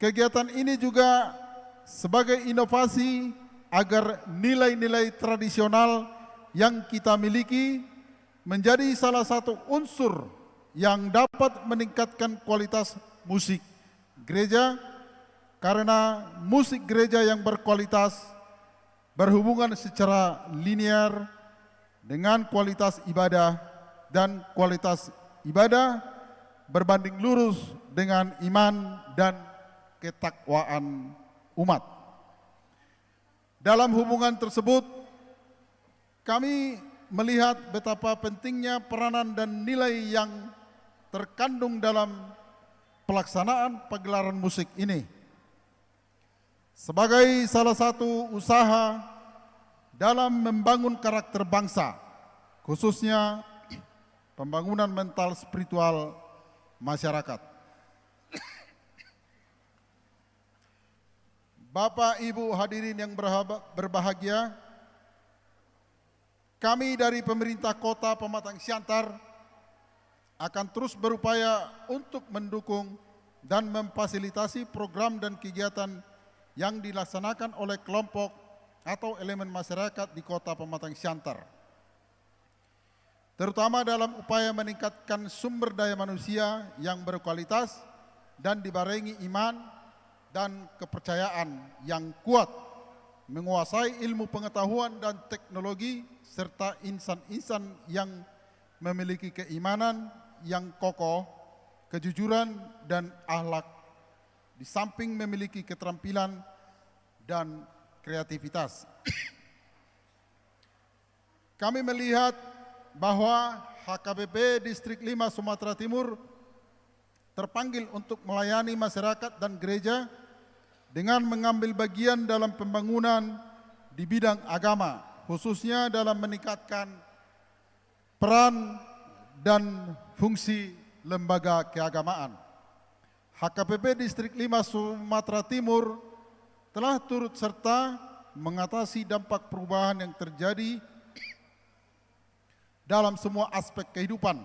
kegiatan ini juga sebagai inovasi agar nilai-nilai tradisional yang kita miliki menjadi salah satu unsur yang dapat meningkatkan kualitas musik gereja, karena musik gereja yang berkualitas berhubungan secara linear dengan kualitas ibadah, dan kualitas ibadah berbanding lurus dengan iman dan ketakwaan umat. Dalam hubungan tersebut, kami melihat betapa pentingnya peranan dan nilai yang terkandung dalam pelaksanaan pagelaran musik ini. Sebagai salah satu usaha dalam membangun karakter bangsa, khususnya pembangunan mental spiritual masyarakat. Bapak Ibu hadirin yang berbahagia, kami dari pemerintah Kota Pematang Siantar akan terus berupaya untuk mendukung dan memfasilitasi program dan kegiatan yang dilaksanakan oleh kelompok atau elemen masyarakat di Kota Pematang Siantar, terutama dalam upaya meningkatkan sumber daya manusia yang berkualitas dan dibarengi iman dan kepercayaan yang kuat, menguasai ilmu pengetahuan dan teknologi, serta insan-insan yang memiliki keimanan yang kokoh, kejujuran dan akhlak, di samping memiliki keterampilan dan kreativitas. Kami melihat bahwa HKBP Distrik 5 Sumatera Timur terpanggil untuk melayani masyarakat dan gereja dengan mengambil bagian dalam pembangunan di bidang agama, khususnya dalam meningkatkan peran dan fungsi lembaga keagamaan. HKBP Distrik 5 Sumatera Timur telah turut serta mengatasi dampak perubahan yang terjadi dalam semua aspek kehidupan,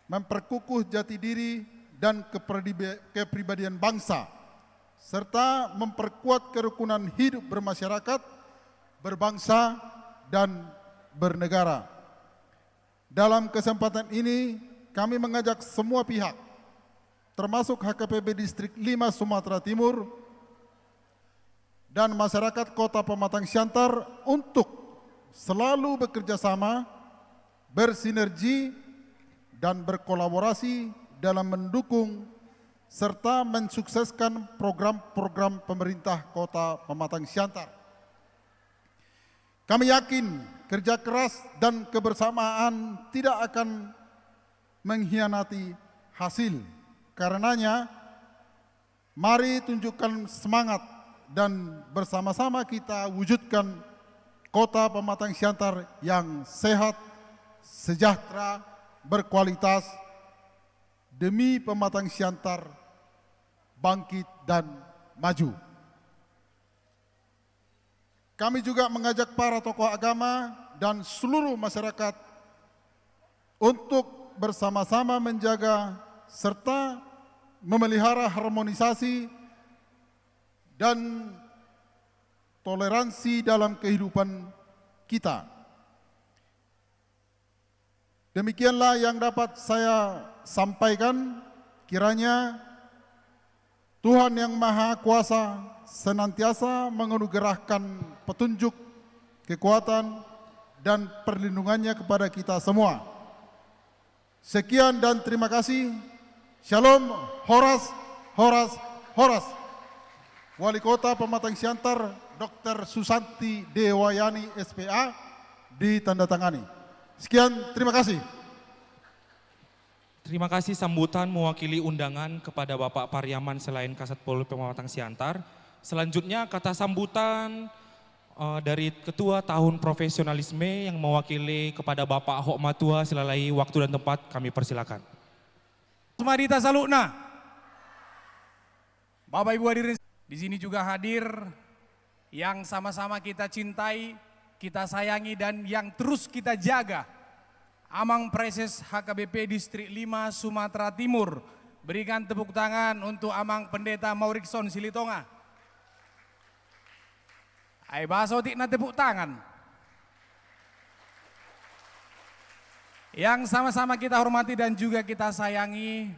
memperkukuh jati diri dan kepribadian bangsa, serta memperkuat kerukunan hidup bermasyarakat, berbangsa, dan bernegara. Dalam kesempatan ini, kami mengajak semua pihak, termasuk HKBP Distrik 5 Sumatera Timur dan masyarakat Kota Pematang Siantar untuk selalu bekerja sama, bersinergi, dan berkolaborasi dalam mendukung serta mensukseskan program-program pemerintah Kota Pematang Siantar. Kami yakin kerja keras dan kebersamaan tidak akan mengkhianati hasil. Karenanya, mari tunjukkan semangat dan bersama-sama kita wujudkan Kota Pematang Siantar yang sehat, sejahtera, berkualitas, demi Pematang Siantar bangkit dan maju. Kami juga mengajak para tokoh agama dan seluruh masyarakat untuk bersama-sama menjaga serta memelihara harmonisasi dan toleransi dalam kehidupan kita. Demikianlah yang dapat saya sampaikan. Kiranya Tuhan yang Maha Kuasa senantiasa menganugerahkan petunjuk, kekuatan, dan perlindungannya kepada kita semua. Sekian dan terima kasih. Shalom, Horas, Horas, Horas. Wali Kota Pematang Siantar, Dr. Susanti Dewayani SPA, ditandatangani. Sekian, terima kasih. Terima kasih sambutan mewakili undangan kepada Bapak Pariaman selain Kasat Pol Pematang Siantar. Selanjutnya kata sambutan dari Ketua Tahun Profesionalisme yang mewakili kepada Bapak Hokmatua Selalai, waktu dan tempat kami persilakan. Sumadita Salukna. Bapak Ibu hadirin di sini juga hadir yang sama-sama kita cintai, kita sayangi dan yang terus kita jaga. Amang Preses HKBP Distrik 5 Sumatera Timur. Berikan tepuk tangan untuk Amang Pendeta Maurikson Silitonga. Ai baso tikna tepuk tangan. Yang sama-sama kita hormati dan juga kita sayangi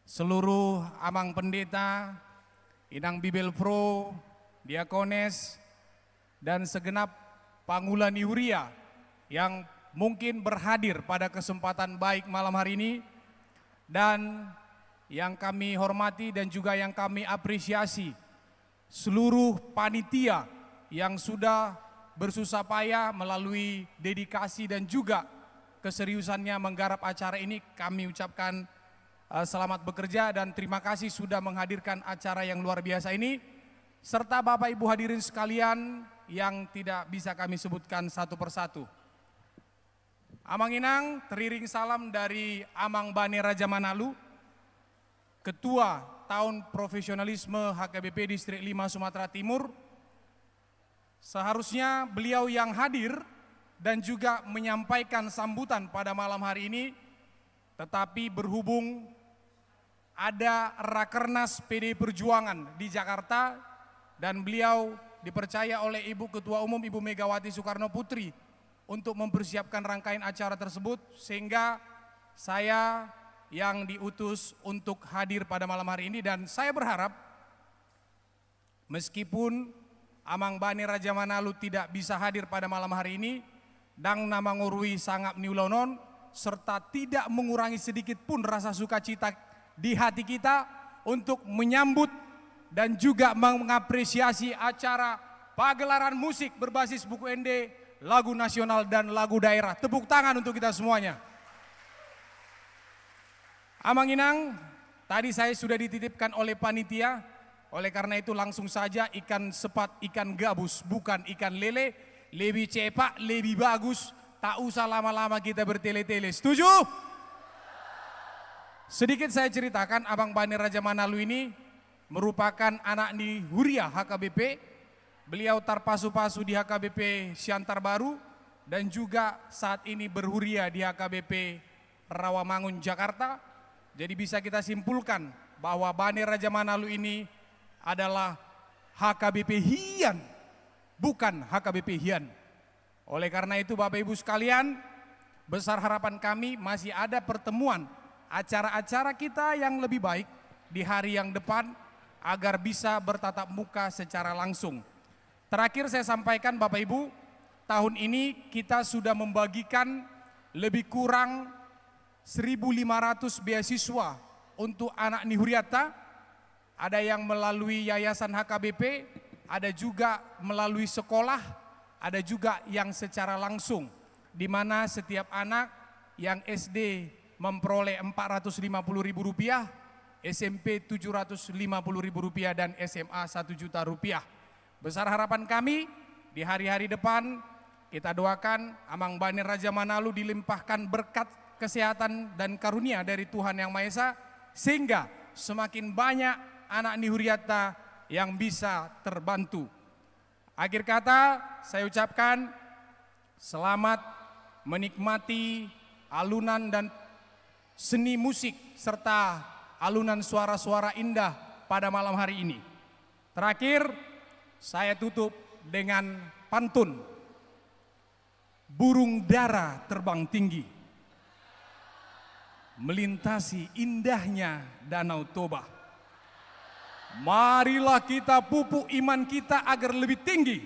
seluruh Amang Pendeta, Inang Bibel Pro, Diakones, dan segenap Pangulan Yuria yang mungkin berhadir pada kesempatan baik malam hari ini, dan yang kami hormati dan juga yang kami apresiasi seluruh panitia yang sudah bersusah payah melalui dedikasi dan juga keseriusannya menggarap acara ini. Kami ucapkan selamat bekerja dan terima kasih sudah menghadirkan acara yang luar biasa ini. Serta Bapak Ibu hadirin sekalian yang tidak bisa kami sebutkan satu persatu. Amang Inang, teriring salam dari Amang Bane Raja Manalu, Ketua Tahun Profesionalisme HKBP Distrik 5 Sumatera Timur. Seharusnya beliau yang hadir dan juga menyampaikan sambutan pada malam hari ini, tetapi berhubung ada Rakernas PDI Perjuangan di Jakarta dan beliau dipercaya oleh Ibu Ketua Umum Ibu Megawati Soekarno Putri untuk mempersiapkan rangkaian acara tersebut, sehingga saya yang diutus untuk hadir pada malam hari ini. Dan saya berharap meskipun Amang Bane Raja Manalu tidak bisa hadir pada malam hari ini, Dang Namangurui Sangap Niulonon, serta tidak mengurangi sedikit pun rasa sukacita di hati kita untuk menyambut dan juga mengapresiasi acara pagelaran musik berbasis buku ND, lagu nasional dan lagu daerah. Tepuk tangan untuk kita semuanya. Amang Inang, tadi saya sudah dititipkan oleh panitia, oleh karena itu langsung saja ikan sepat, ikan gabus, bukan ikan lele, lebih cepat, lebih bagus, tak usah lama-lama kita bertele-tele. Setuju? Sedikit saya ceritakan, Abang Bane Raja Manalu ini merupakan anak Nihuria HKBP. Beliau tarpasu-pasu di HKBP Siantar Baru dan juga saat ini berhuria di HKBP Rawamangun, Jakarta. Jadi bisa kita simpulkan bahwa Bane Raja Manalu ini adalah HKBP Hian, bukan HKBP Hian. Oleh karena itu Bapak Ibu sekalian, besar harapan kami masih ada pertemuan acara-acara kita yang lebih baik di hari yang depan agar bisa bertatap muka secara langsung. Terakhir saya sampaikan Bapak Ibu, tahun ini kita sudah membagikan lebih kurang 1.500 beasiswa untuk anak Nihuriata. Ada yang melalui Yayasan HKBP, ada juga melalui sekolah, ada juga yang secara langsung, di mana setiap anak yang SD memperoleh Rp450.000, SMP Rp750.000 dan SMA Rp1 juta. Besar harapan kami di hari-hari depan, kita doakan Amang Bane Raja Manalu dilimpahkan berkat kesehatan dan karunia dari Tuhan Yang Maha Esa, sehingga semakin banyak anak Nihuriata yang bisa terbantu. Akhir kata saya ucapkan selamat menikmati alunan dan seni musik serta alunan suara-suara indah pada malam hari ini. Terakhir saya tutup dengan pantun. Burung dara terbang tinggi, melintasi indahnya Danau Toba. Marilah kita pupuk iman kita agar lebih tinggi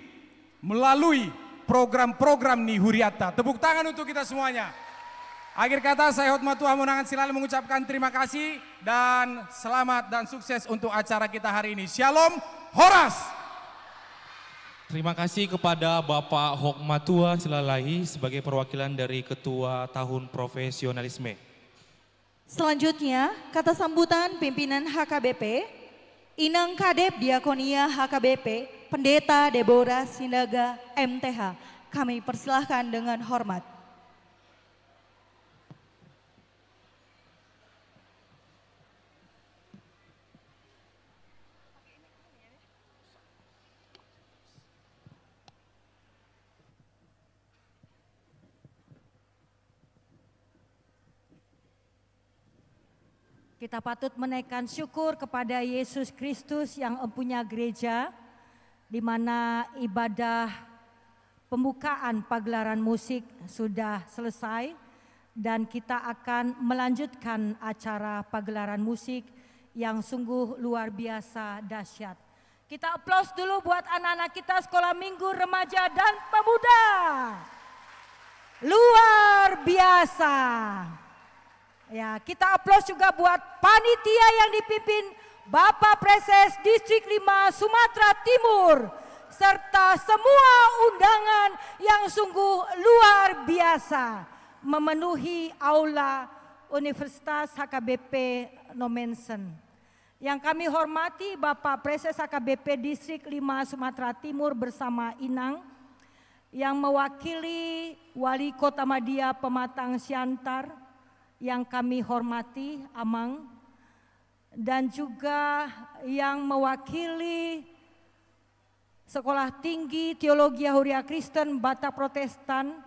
melalui program-program Nihuriata. Tepuk tangan untuk kita semuanya. Akhir kata saya Hotmatu Hamonangan Silale mengucapkan terima kasih dan selamat dan sukses untuk acara kita hari ini. Shalom, Horas. Terima kasih kepada Bapak Hokmatua Silalahi sebagai perwakilan dari Ketua Tahun Profesionalisme. Selanjutnya, kata sambutan pimpinan HKBP, Inang Kadep Diakonia HKBP, Pendeta Deborah Sindaga MTH. Kami persilahkan dengan hormat. Kita patut menaikkan syukur kepada Yesus Kristus yang empunya gereja, di mana ibadah pembukaan pagelaran musik sudah selesai dan kita akan melanjutkan acara pagelaran musik yang sungguh luar biasa dahsyat. Kita aplaus dulu buat anak-anak kita sekolah minggu, remaja dan pemuda. Luar biasa. Ya, kita aplaus juga buat panitia yang dipimpin Bapak Preses Distrik 5 Sumatera Timur serta semua undangan yang sungguh luar biasa memenuhi aula Universitas HKBP Nomensen. Yang kami hormati Bapak Preses HKBP Distrik 5 Sumatera Timur bersama Inang, yang mewakili Wali Kota Madia Pematang Siantar, yang kami hormati Amang, dan juga yang mewakili Sekolah Tinggi Teologi Huria Kristen Batak Protestan,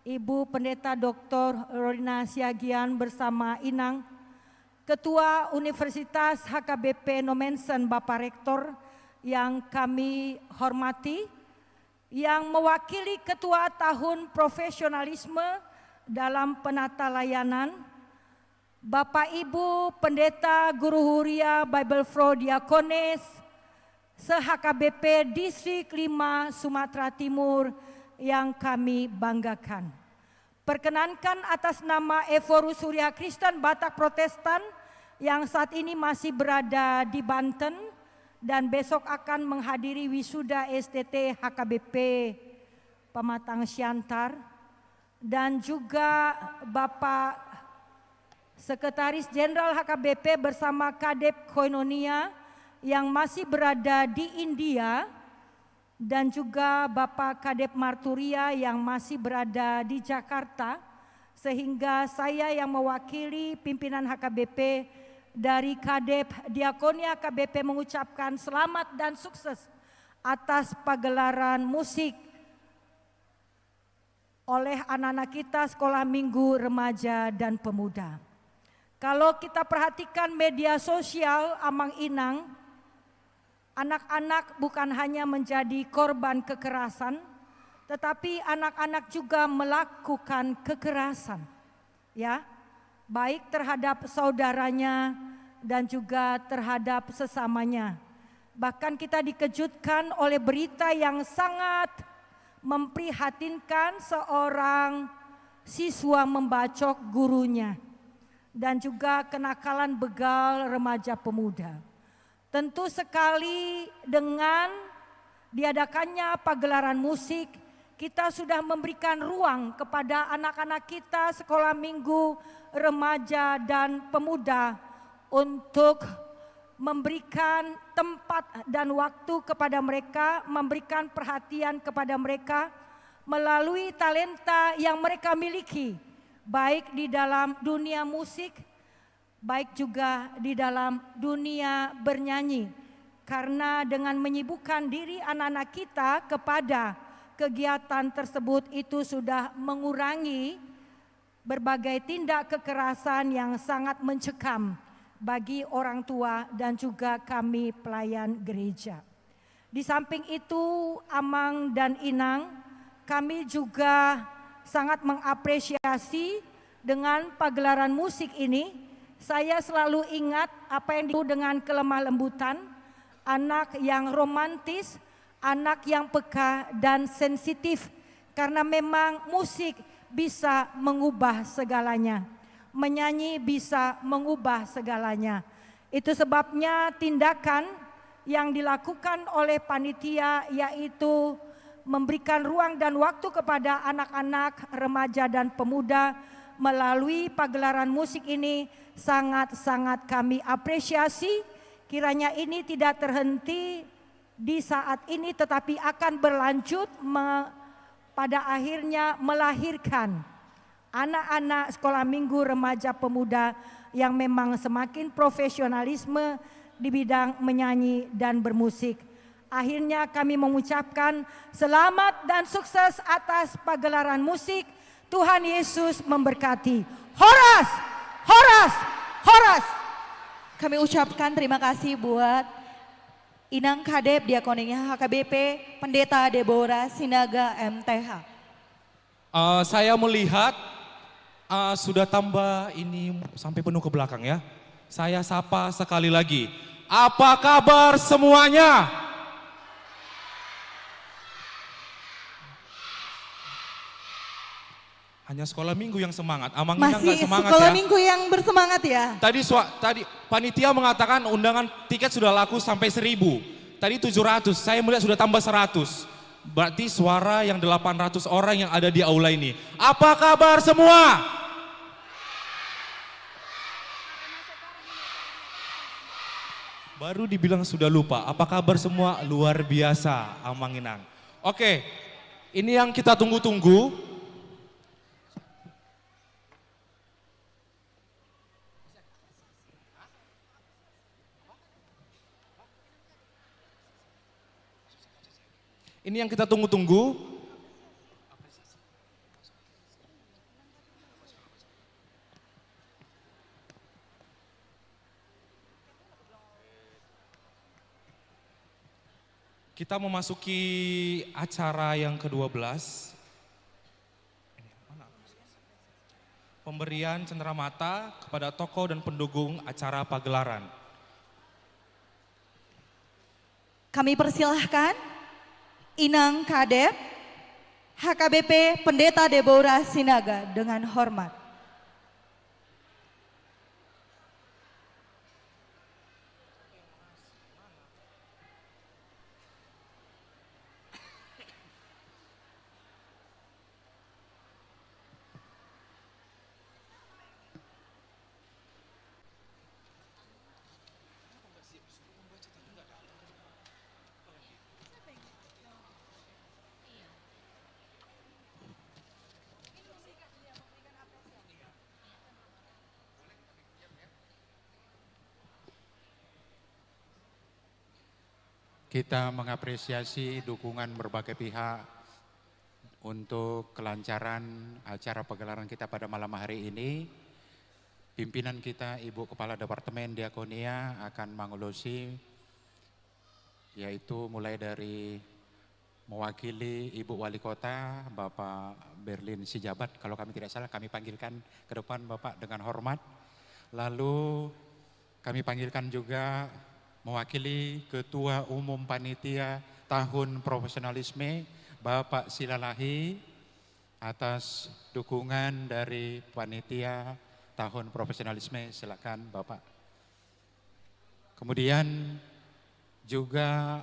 Ibu Pendeta Dr. Rorina Siagian bersama Inang, Ketua Universitas HKBP Nomensen Bapak Rektor yang kami hormati, yang mewakili Ketua Tahun Profesionalisme dalam Penata Layanan, Bapak Ibu Pendeta Guru Huria Bible Flow Diakones se-HKBP Distrik 5 Sumatera Timur yang kami banggakan. Perkenankan atas nama Eforus Huria Kristen Batak Protestan yang saat ini masih berada di Banten dan besok akan menghadiri wisuda STT HKBP Pematang Siantar, dan juga Bapak Sekretaris Jenderal HKBP bersama Kadep Koinonia yang masih berada di India, dan juga Bapak Kadep Marturia yang masih berada di Jakarta, sehingga saya yang mewakili pimpinan HKBP dari Kadep Diakonia HKBP mengucapkan selamat dan sukses atas pagelaran musik oleh anak-anak kita Sekolah Minggu Remaja dan Pemuda. Kalau kita perhatikan media sosial Amang Inang, anak-anak bukan hanya menjadi korban kekerasan, tetapi anak-anak juga melakukan kekerasan, ya, baik terhadap saudaranya dan juga terhadap sesamanya. Bahkan kita dikejutkan oleh berita yang sangat memprihatinkan, seorang siswa membacok gurunya, dan juga kenakalan begal remaja pemuda. Tentu sekali dengan diadakannya pagelaran musik, kita sudah memberikan ruang kepada anak-anak kita Sekolah Minggu Remaja dan Pemuda untuk memberikan tempat dan waktu kepada mereka, memberikan perhatian kepada mereka melalui talenta yang mereka miliki, baik di dalam dunia musik, baik juga di dalam dunia bernyanyi. Karena dengan menyibukkan diri anak-anak kita kepada kegiatan tersebut, itu sudah mengurangi berbagai tindak kekerasan yang sangat mencekam bagi orang tua dan juga kami pelayan gereja. Di samping itu, Amang dan Inang, kami juga sangat mengapresiasi dengan pagelaran musik ini. Saya selalu ingat apa yang disebut dengan kelemah lembutan, anak yang romantis, anak yang peka dan sensitif, karena memang musik bisa mengubah segalanya, menyanyi bisa mengubah segalanya. Itu sebabnya tindakan yang dilakukan oleh panitia, yaitu memberikan ruang dan waktu kepada anak-anak, remaja dan pemuda melalui pagelaran musik ini sangat-sangat kami apresiasi. Kiranya ini tidak terhenti di saat ini, tetapi akan berlanjut pada akhirnya melahirkan anak-anak Sekolah Minggu Remaja Pemuda yang memang semakin profesionalisme di bidang menyanyi dan bermusik. Akhirnya kami mengucapkan selamat dan sukses atas pagelaran musik. Tuhan Yesus memberkati. Horas, horas, horas. Kami ucapkan terima kasih buat Inang Kadep Diakonia HKBP, Pendeta Deborah Sinaga MTH. Saya melihat sudah tambah ini sampai penuh ke belakang ya. Saya sapa sekali lagi. Apa kabar semuanya? Hanya Sekolah Minggu yang semangat. Amang Inang nggak semangat Sekolah ya. Minggu yang bersemangat ya. Tadi panitia mengatakan undangan tiket sudah laku sampai 1.000. Tadi 700, saya melihat sudah tambah 100. Berarti suara yang 800 orang yang ada di aula ini. Apa kabar semua? Baru dibilang sudah lupa. Apa kabar semua? Luar biasa, Amang Inang. Oke, ini yang kita tunggu-tunggu. Ini yang kita tunggu-tunggu. Kita memasuki acara yang ke-12. Pemberian cenderamata kepada tokoh dan pendukung acara pagelaran. Kami persilahkan Inang Kadep, HKBP Pendeta Deborah Sinaga dengan hormat. Kita mengapresiasi dukungan berbagai pihak untuk kelancaran acara pagelaran kita pada malam hari ini. Pimpinan kita, Ibu Kepala Departemen Diakonia akan mengurusi, yaitu mulai dari mewakili Ibu Wali Kota, Bapak Berlin Sijabat, kalau kami tidak salah kami panggilkan ke depan Bapak dengan hormat. Lalu kami panggilkan juga mewakili Ketua Umum Panitia Tahun Profesionalisme, Bapak Silalahi, atas dukungan dari Panitia Tahun Profesionalisme. Silakan Bapak. Kemudian juga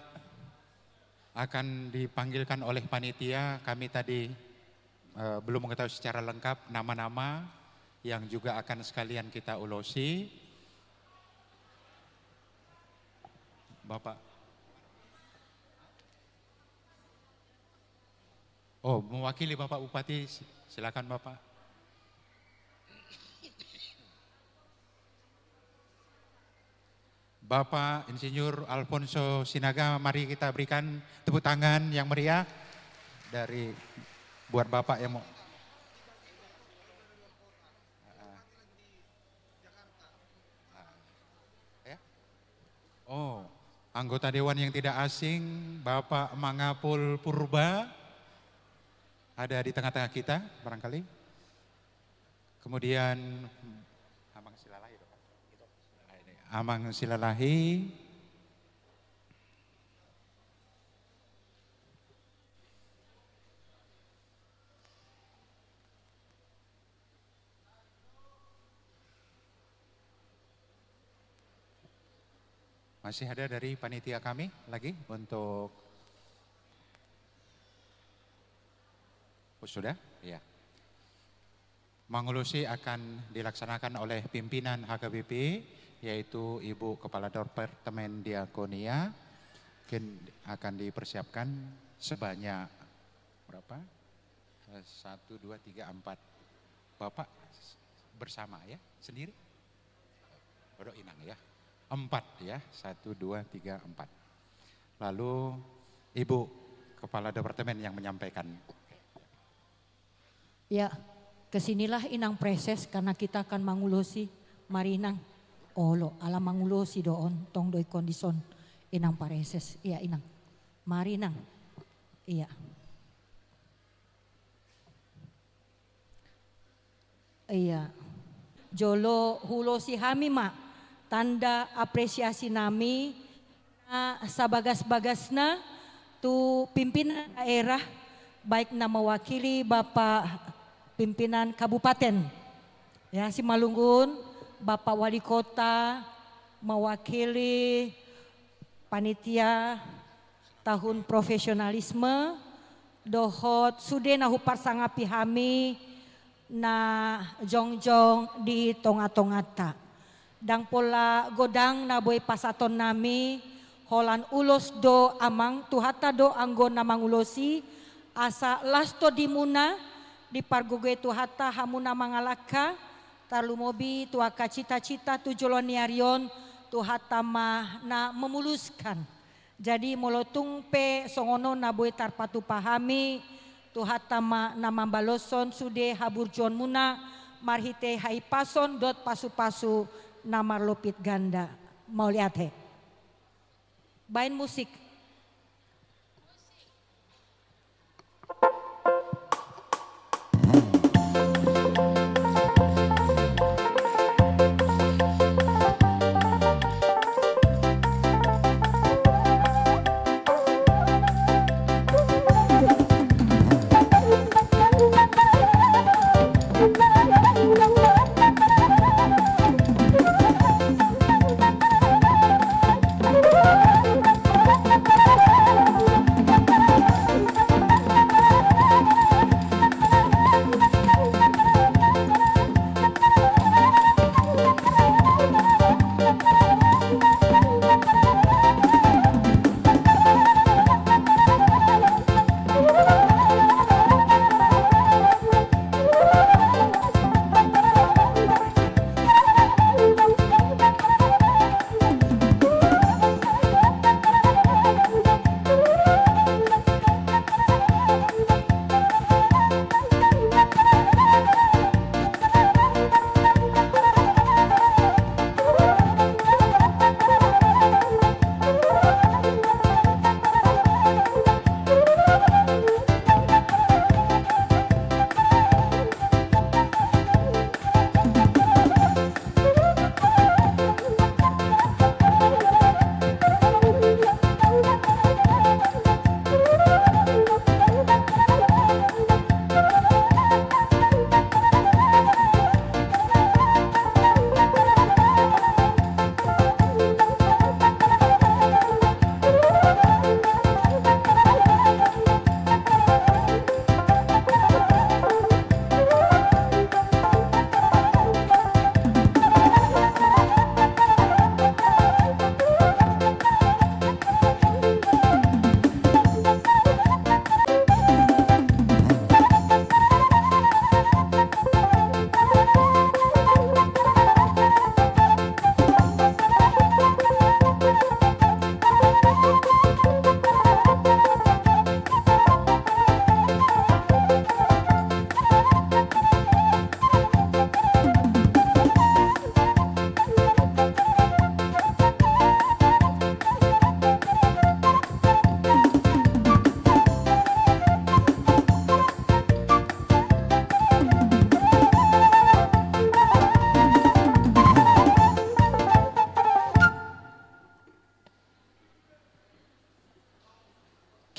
akan dipanggilkan oleh panitia, kami tadi belum mengetahui secara lengkap nama-nama yang juga akan sekalian kita ulosi. Bapak. Oh, mewakili Bapak Bupati, silakan Bapak. Bapak Insinyur Alfonso Sinaga, mari kita berikan tepuk tangan yang meriah dari buat Bapak yang mau. Oh, anggota Dewan yang tidak asing, Bapak Mangapul Purba, ada di tengah-tengah kita barangkali. Kemudian Amang Silalahi. Amang Silalahi. Masih ada dari panitia kami lagi untuk... Oh, sudah? Iya. Mangulusi akan dilaksanakan oleh pimpinan HKBP, yaitu Ibu Kepala Departemen Diakonia. Akan dipersiapkan sebanyak berapa? 1, 2, 3, 4. Bapak bersama ya? Sendiri? Bodoh Inang ya? 4 ya, 1, 2, 3, 4. Lalu Ibu Kepala Departemen yang menyampaikan. Ya, kesinilah Inang Preses karena kita akan mangulosi. Mari Inang. Olo, ala mangulosi doon, tong doi kondison Inang Preses. Iya Inang. Mari Inang. Iya. Iya. Jolo hulo si hami mak. Tanda apresiasi nami sabagas-bagasna tu pimpinan daerah baik na mewakili Bapak pimpinan kabupaten ya Simalungun, Bapak Wali Kota mewakili panitia tahun profesionalisme dohot sude na hupar sangapi hami na jongjong di tonga-tongata. Dang pola godang na boy pasaton nami, holan ulos do amang, tuhata do anggo namang ulosi, asa lasto dimuna, di pargugoy tuhata hamuna mangalaka, talumobi tuaka cita-cita tujolon niarion, tuhata mah na memuluskan. Jadi molotung pe songono na boy tarpatu pahami, tuhata mah na mambaloson sude haburjon muna, marhite haipason dot pasu-pasu, namar lupit ganda. Mau lihat he? Bain musik.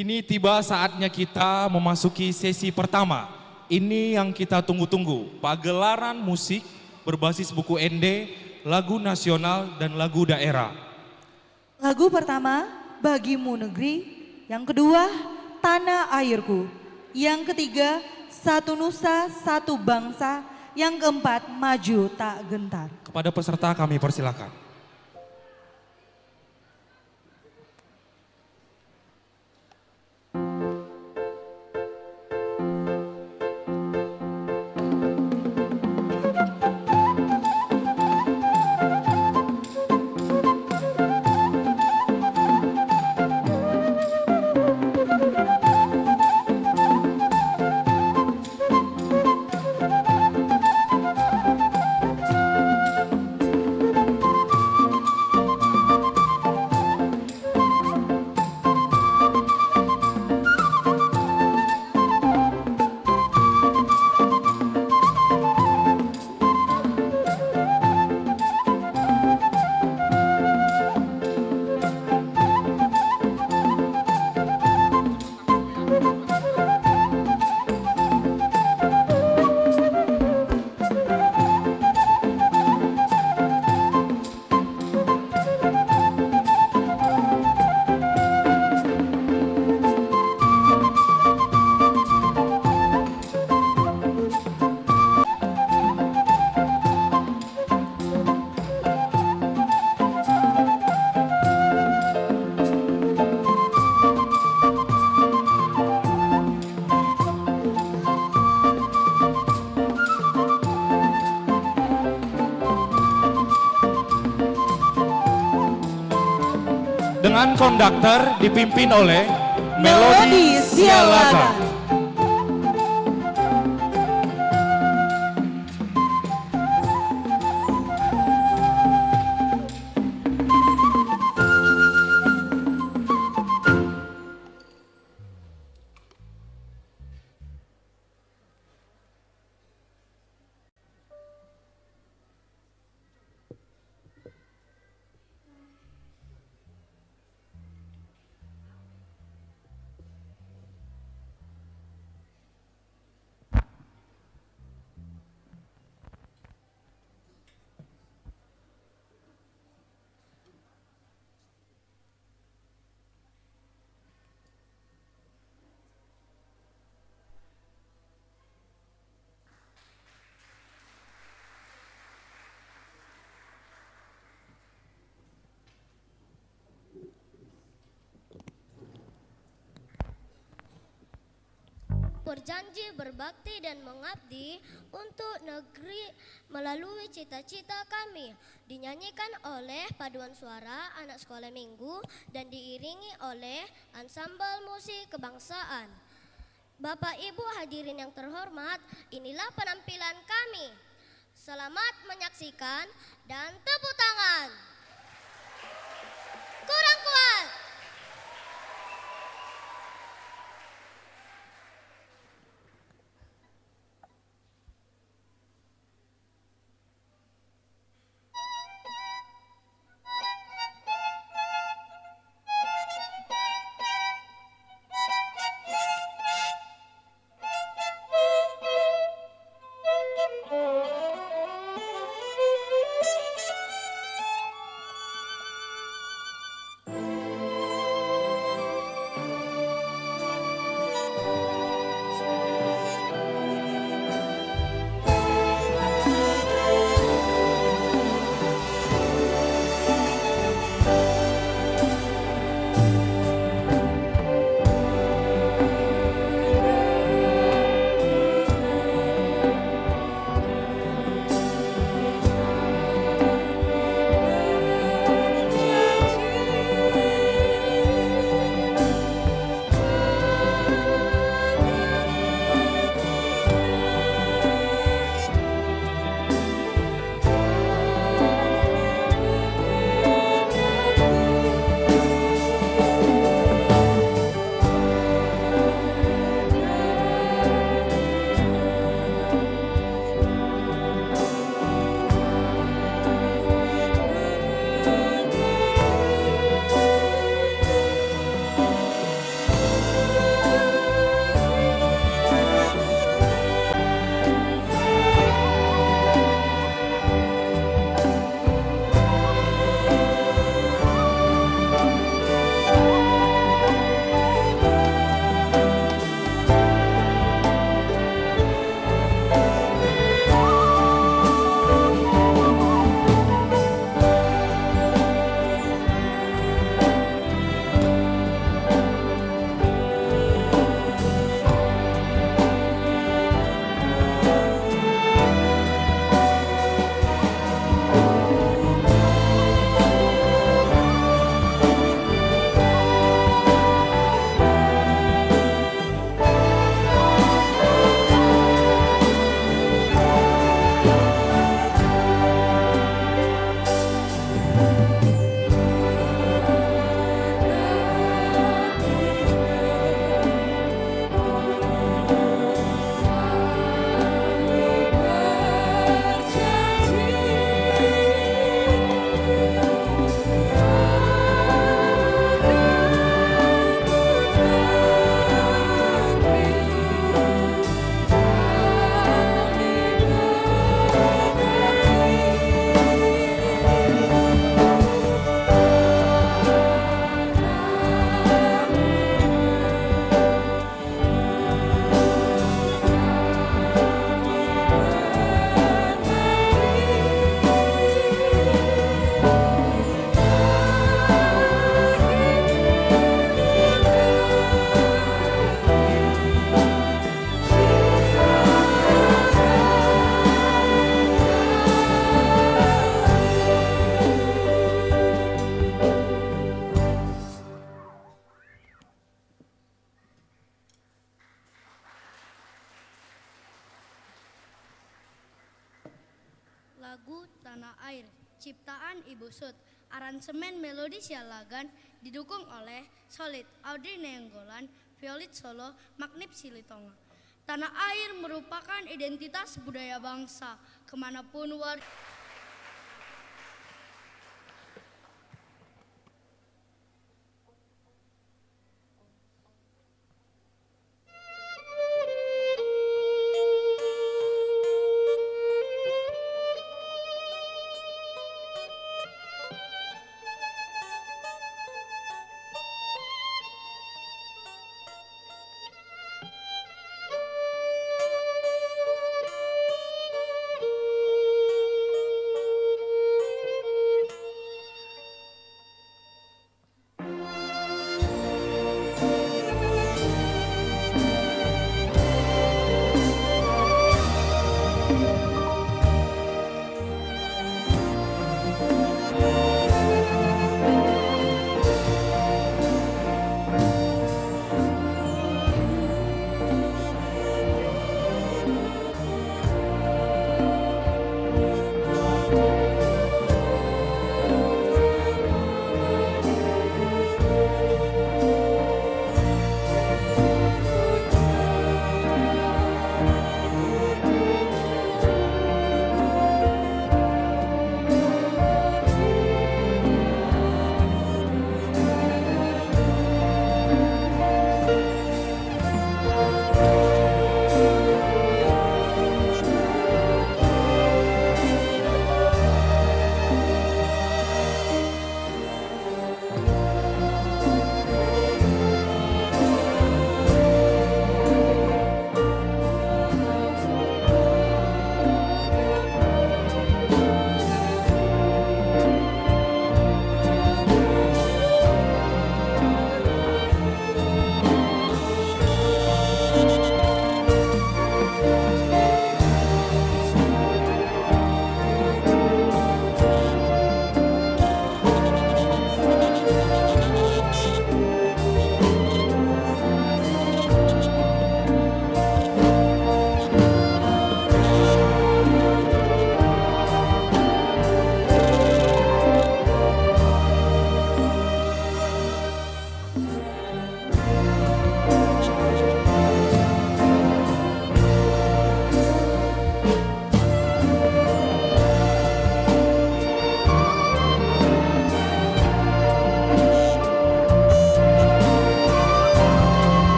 Kini tiba saatnya kita memasuki sesi pertama. Ini yang kita tunggu-tunggu, pagelaran musik berbasis buku ND, lagu nasional dan lagu daerah. Lagu pertama, Bagimu Negeri. Yang kedua, Tanah Airku. Yang ketiga, Satu Nusa, Satu Bangsa. Yang keempat, Maju Tak Gentar. Kepada peserta kami persilakan. Rombongan konduktor dipimpin oleh Melodi Sialagan. Berjanji berbakti dan mengabdi untuk negeri melalui cita-cita kami. Dinyanyikan oleh paduan suara anak sekolah minggu dan diiringi oleh ansambel musik kebangsaan. Bapak Ibu hadirin yang terhormat, inilah penampilan kami. Selamat menyaksikan dan tepuk tangan. Kurang kuat. lagu Tanah Air, ciptaan Ibu Sud, aransemen melodi Sialagan, didukung oleh Solid, Audrey Nainggolan, Violet Solo, Magnip Silitonga. Tanah air merupakan identitas budaya bangsa, kemanapun warga.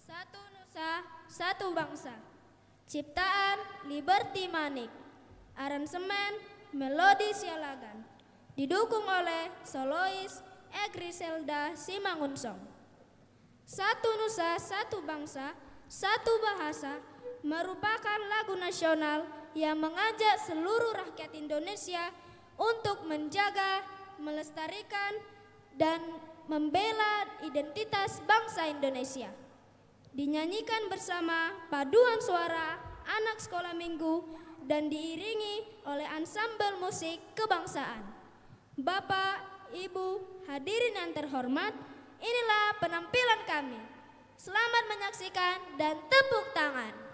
Satu Nusa, Satu Bangsa. Ciptaan Liberty Manik. Aransemen Melodi Sialagan. Didukung oleh solois Egriselda Simangunsong. Satu Nusa, Satu Bangsa, Satu Bahasa merupakan lagu nasional yang mengajak seluruh rakyat Indonesia untuk menjaga, melestarikan, dan membela identitas bangsa Indonesia. Dinyanyikan bersama paduan suara anak sekolah minggu dan diiringi oleh ansambel musik kebangsaan. Bapak, Ibu, hadirin yang terhormat, inilah penampilan kami. Selamat menyaksikan dan tepuk tangan.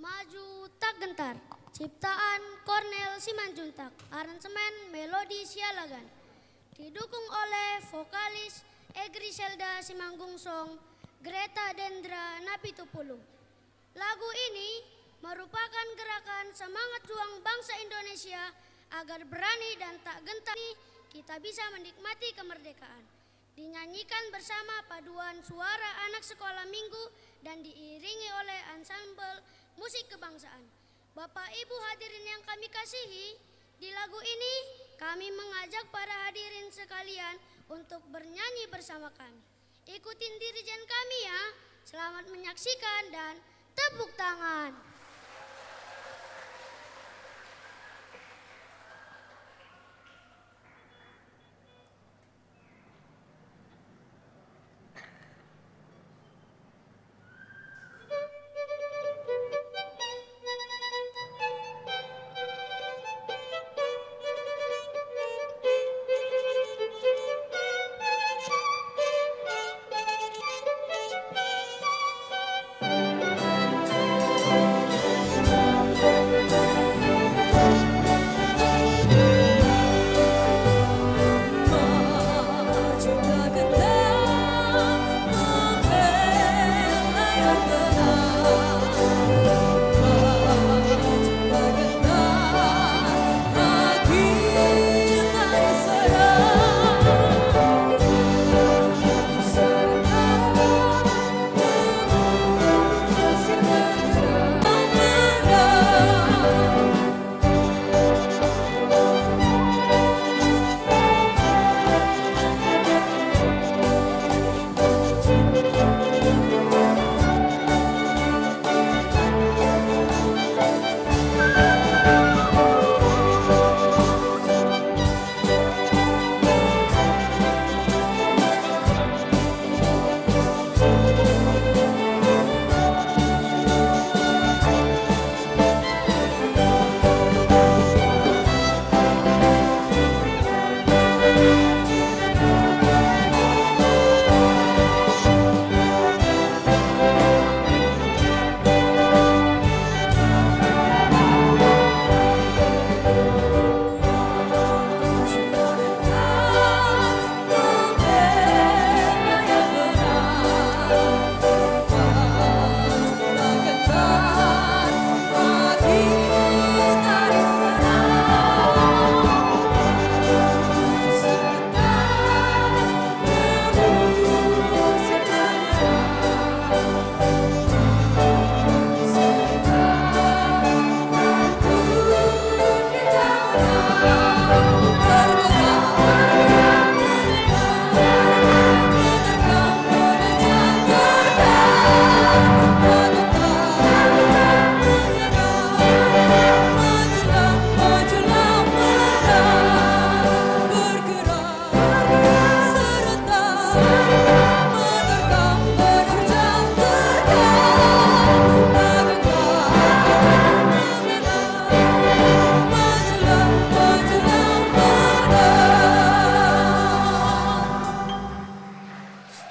Maju Tak Gentar, ciptaan Cornel Simanjuntak, aransemen Melodi Sialagan. Didukung oleh vokalis Egri Selda Simanggungsong, Greta Dendra Napitupulu. Lagu ini merupakan gerakan semangat juang bangsa Indonesia agar berani dan tak gentar kita bisa menikmati kemerdekaan. Dinyanyikan bersama paduan suara anak sekolah minggu dan diiringi oleh ansambel musik kebangsaan. Bapak Ibu hadirin yang kami kasihi, di lagu ini kami mengajak para hadirin sekalian untuk bernyanyi bersama kami. Ikutin dirijen kami ya. Selamat menyaksikan dan tepuk tangan.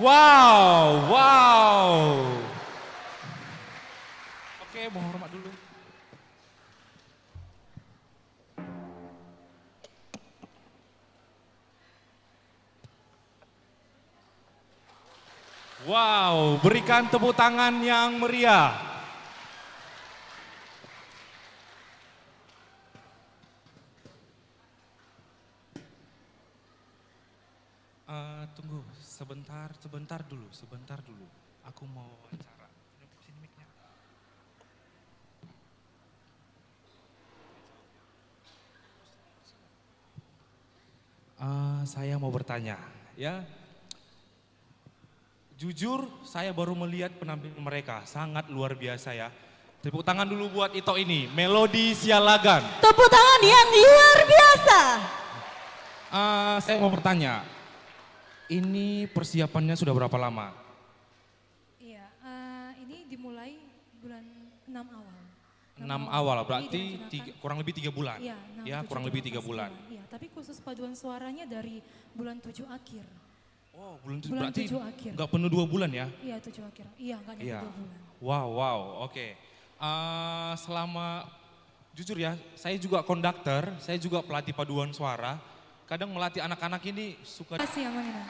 Wow, wow. Oke, mohon hormat dulu. Wow, berikan tepuk tangan yang meriah. Tunggu, sebentar dulu. Aku mau wawancara. Sini mic-nya. Saya mau bertanya, ya. Jujur, saya baru melihat penampilan mereka, sangat luar biasa ya. Tepuk tangan dulu buat Ito ini, Melodi Sialagan. Tepuk tangan yang luar biasa. Saya mau bertanya, ini persiapannya sudah berapa lama? Iya, ini dimulai bulan 6 awal. 6 awal, berarti kurang lebih 3 bulan. Iya, ya, kurang lebih 3 bulan. Iya, tapi khusus paduan suaranya dari bulan 7 akhir. Oh, bulan 7 bulan berarti 7 akhir. Nggak penuh 2 bulan ya? Iya, 7 akhir. Iya, nggak nyampe 2 bulan. Wow, oke. Selama, jujur ya, saya juga konduktor, saya juga pelatih paduan suara. Kadang melatih anak-anak ini suka... Terima kasih ya, Mang Ina.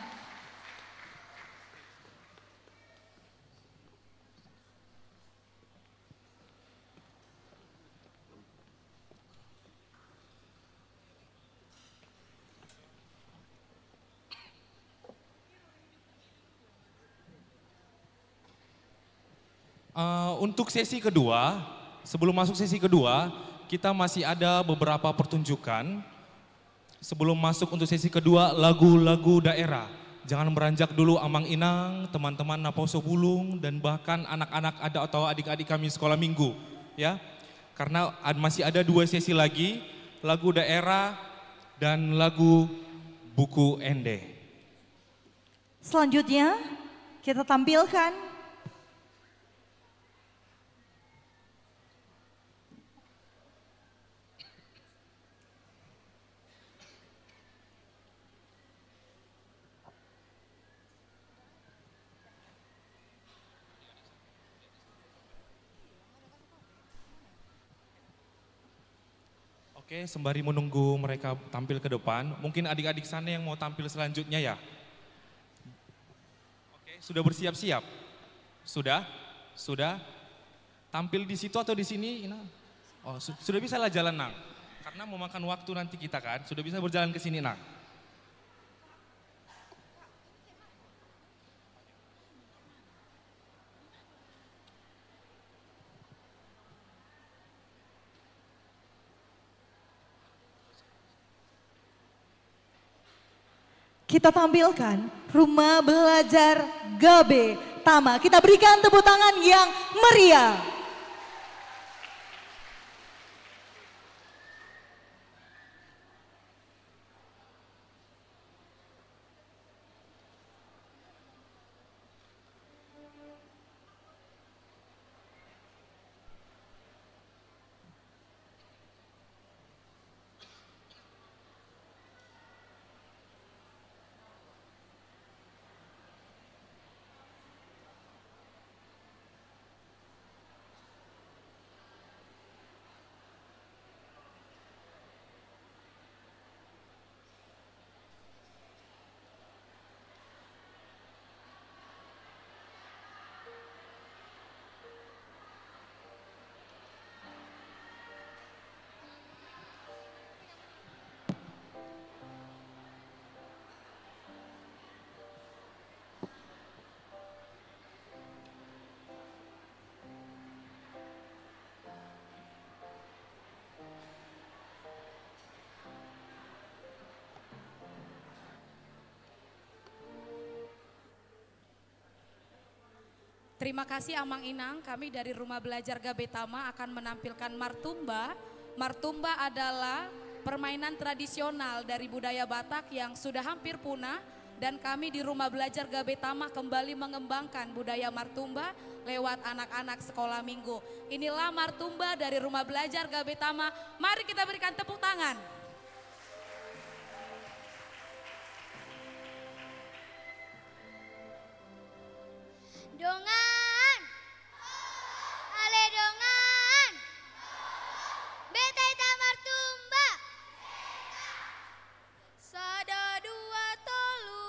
Untuk sesi kedua, sebelum masuk sesi kedua, kita masih ada beberapa pertunjukan. Sebelum masuk untuk sesi kedua, lagu-lagu daerah. Jangan beranjak dulu Amang Inang, teman-teman Naposo Bulung, dan bahkan anak-anak ada atau adik-adik kami sekolah minggu. Ya, karena masih ada 2 sesi lagi, lagu daerah dan lagu buku Ende. Selanjutnya kita tampilkan Oke, sembari menunggu mereka tampil ke depan, mungkin adik-adik sana yang mau tampil selanjutnya ya. Sudah bersiap-siap? Sudah? Sudah? Tampil di situ atau di sini, Inang? Oh, sudah bisa lah jalan, Nang. Karena mau makan waktu nanti kita kan, sudah bisa berjalan ke sini, Nang. Kita tampilkan Rumah Belajar Gabe Tama. Kita berikan tepuk tangan yang meriah. Terima kasih Amang Inang, kami dari Rumah Belajar Gabe Tama akan menampilkan martumba. Martumba adalah permainan tradisional dari budaya Batak yang sudah hampir punah dan kami di Rumah Belajar Gabe Tama kembali mengembangkan budaya martumba lewat anak-anak sekolah minggu. Inilah martumba dari Rumah Belajar Gabe Tama, mari kita berikan tepuk tangan. Dongan, ale dongan, beta tamar tumba, sada dua tolu.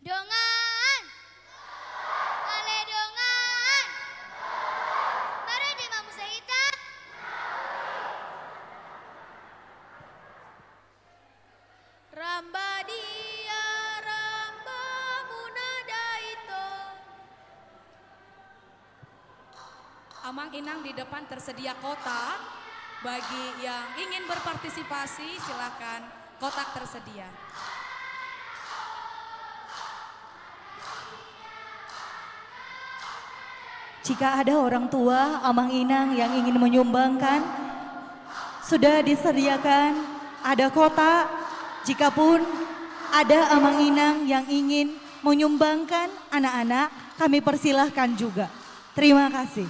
Dongan, ale dongan, baru di mamu sahita. Ramba dia, ramba munada itu. Amang Inang di depan tersedia kotak, bagi yang ingin berpartisipasi silakan kotak tersedia. Jika ada orang tua Amang Inang yang ingin menyumbangkan, sudah disediakan ada kotak. Jikapun ada Amang Inang yang ingin menyumbangkan anak-anak, kami persilahkan juga. Terima kasih.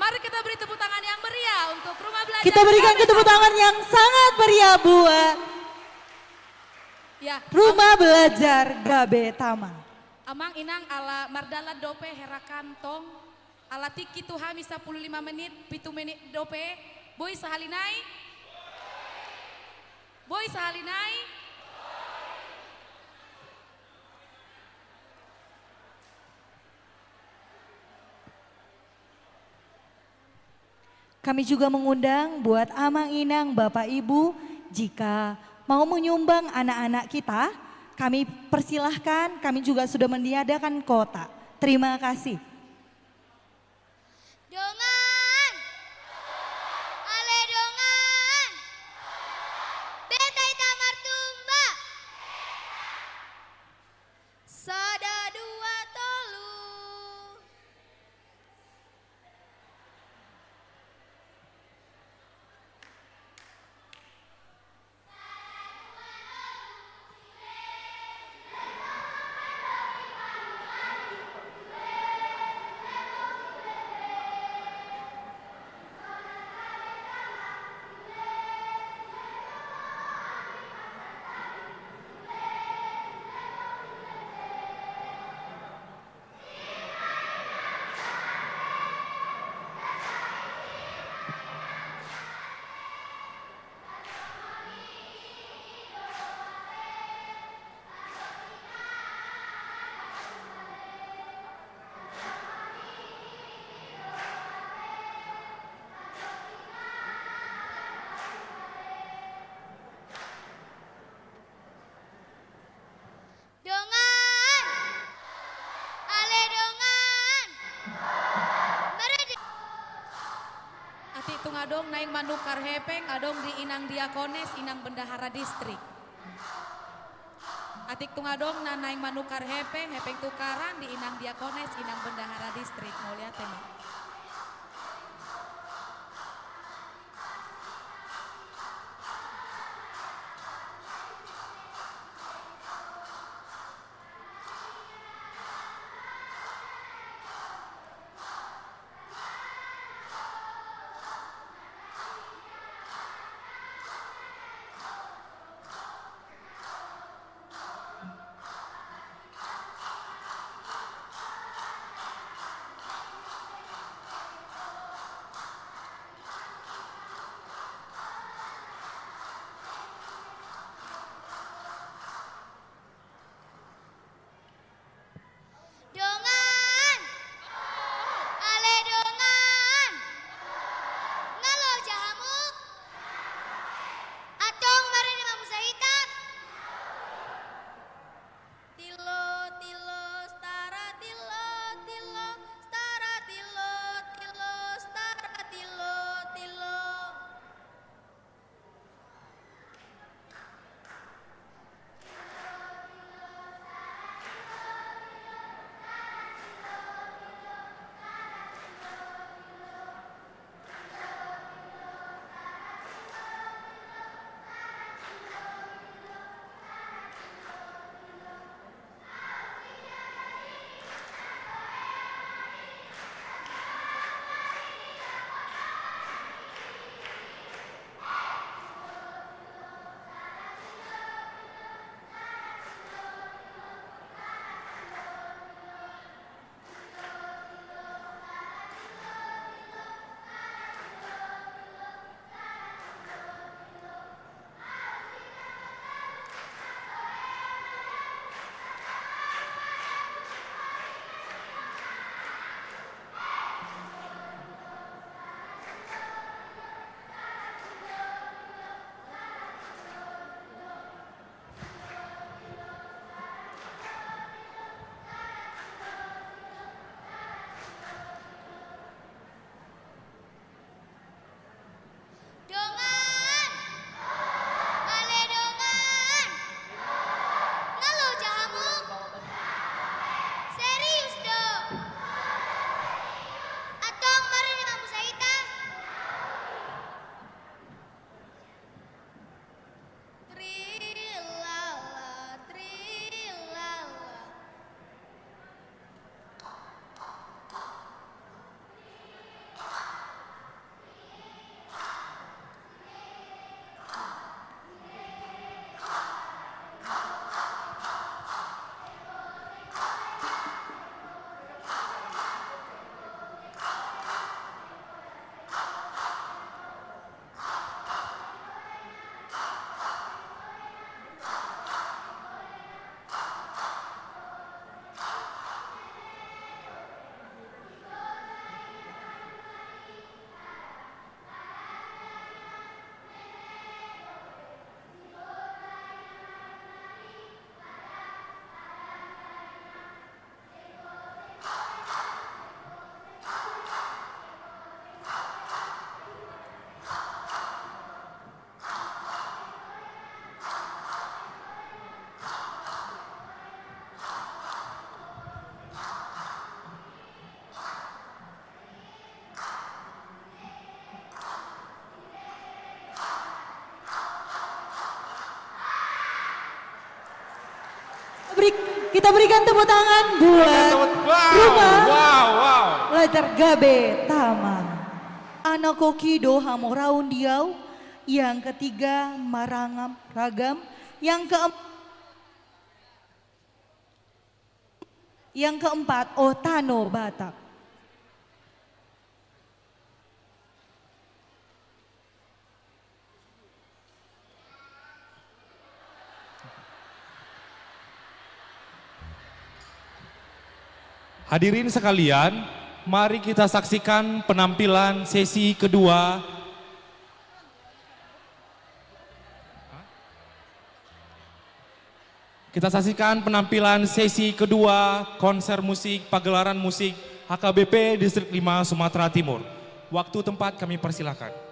Mari kita beri tepuk tangan yang meriah untuk Rumah Belajar. Kita berikan tepuk tangan yang sangat meriah buat Ya, Rumah Belajar Gabetama. Amang Inang ala Mardala Dope Herakantong ala Tiki Tuha misa 15 menit, 7 menit Dope. Boy sahalinai. Boy sahalinai. Kami juga mengundang buat Amang Inang Bapak Ibu, jika mau menyumbang anak-anak kita, kami persilahkan, kami juga sudah meniadakan kota. Terima kasih. Dongan. Ale dongan. Betai tamar tumba. Sada dua tolu. Dongan. Ale dongan. Ati tungadong naing Manukar Hepeng adong di Inang Diakones Inang Bendahara Distrik. Atik tungadong na naing Manukar Hepeng tukaran di Inang Diakones Inang Bendahara Distrik. Mau lihat tema. kita berikan tepuk tangan buat rumah Belajar Gabe Tama. Anak Kokido Hamoraun Diau. Yang ketiga Marangam Ragam. Yang keempat Otano Batak. Hadirin sekalian, mari kita saksikan penampilan sesi kedua. Kita saksikan penampilan sesi kedua konser musik pagelaran musik HKBP Distrik 5 Sumatera Timur. Waktu tempat kami persilakan.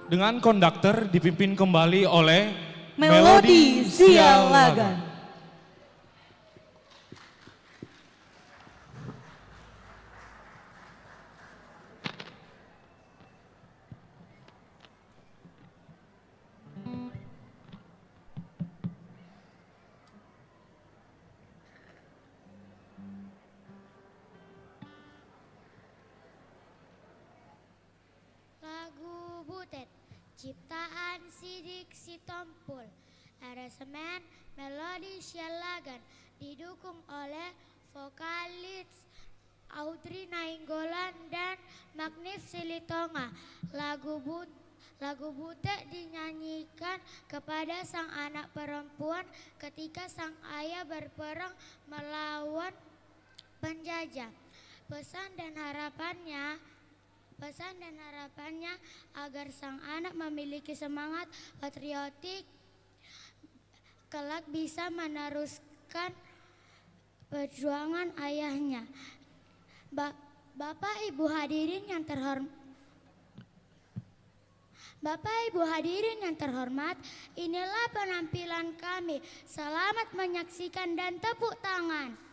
Dengan konduktor dipimpin kembali oleh Melodi Sialagan. Lagu Butet, ciptaan Sidik Sitompul, aransemen Melodi Sialagan, didukung oleh vokalis Audrey Nainggolan dan Magnif Silitonga. Lagu Butet dinyanyikan kepada sang anak perempuan ketika sang ayah berperang melawan penjajah. Pesan dan harapannya agar sang anak memiliki semangat patriotik, kelak bisa meneruskan perjuangan ayahnya. Bapak Ibu hadirin yang terhormat, inilah penampilan kami. Selamat menyaksikan dan tepuk tangan.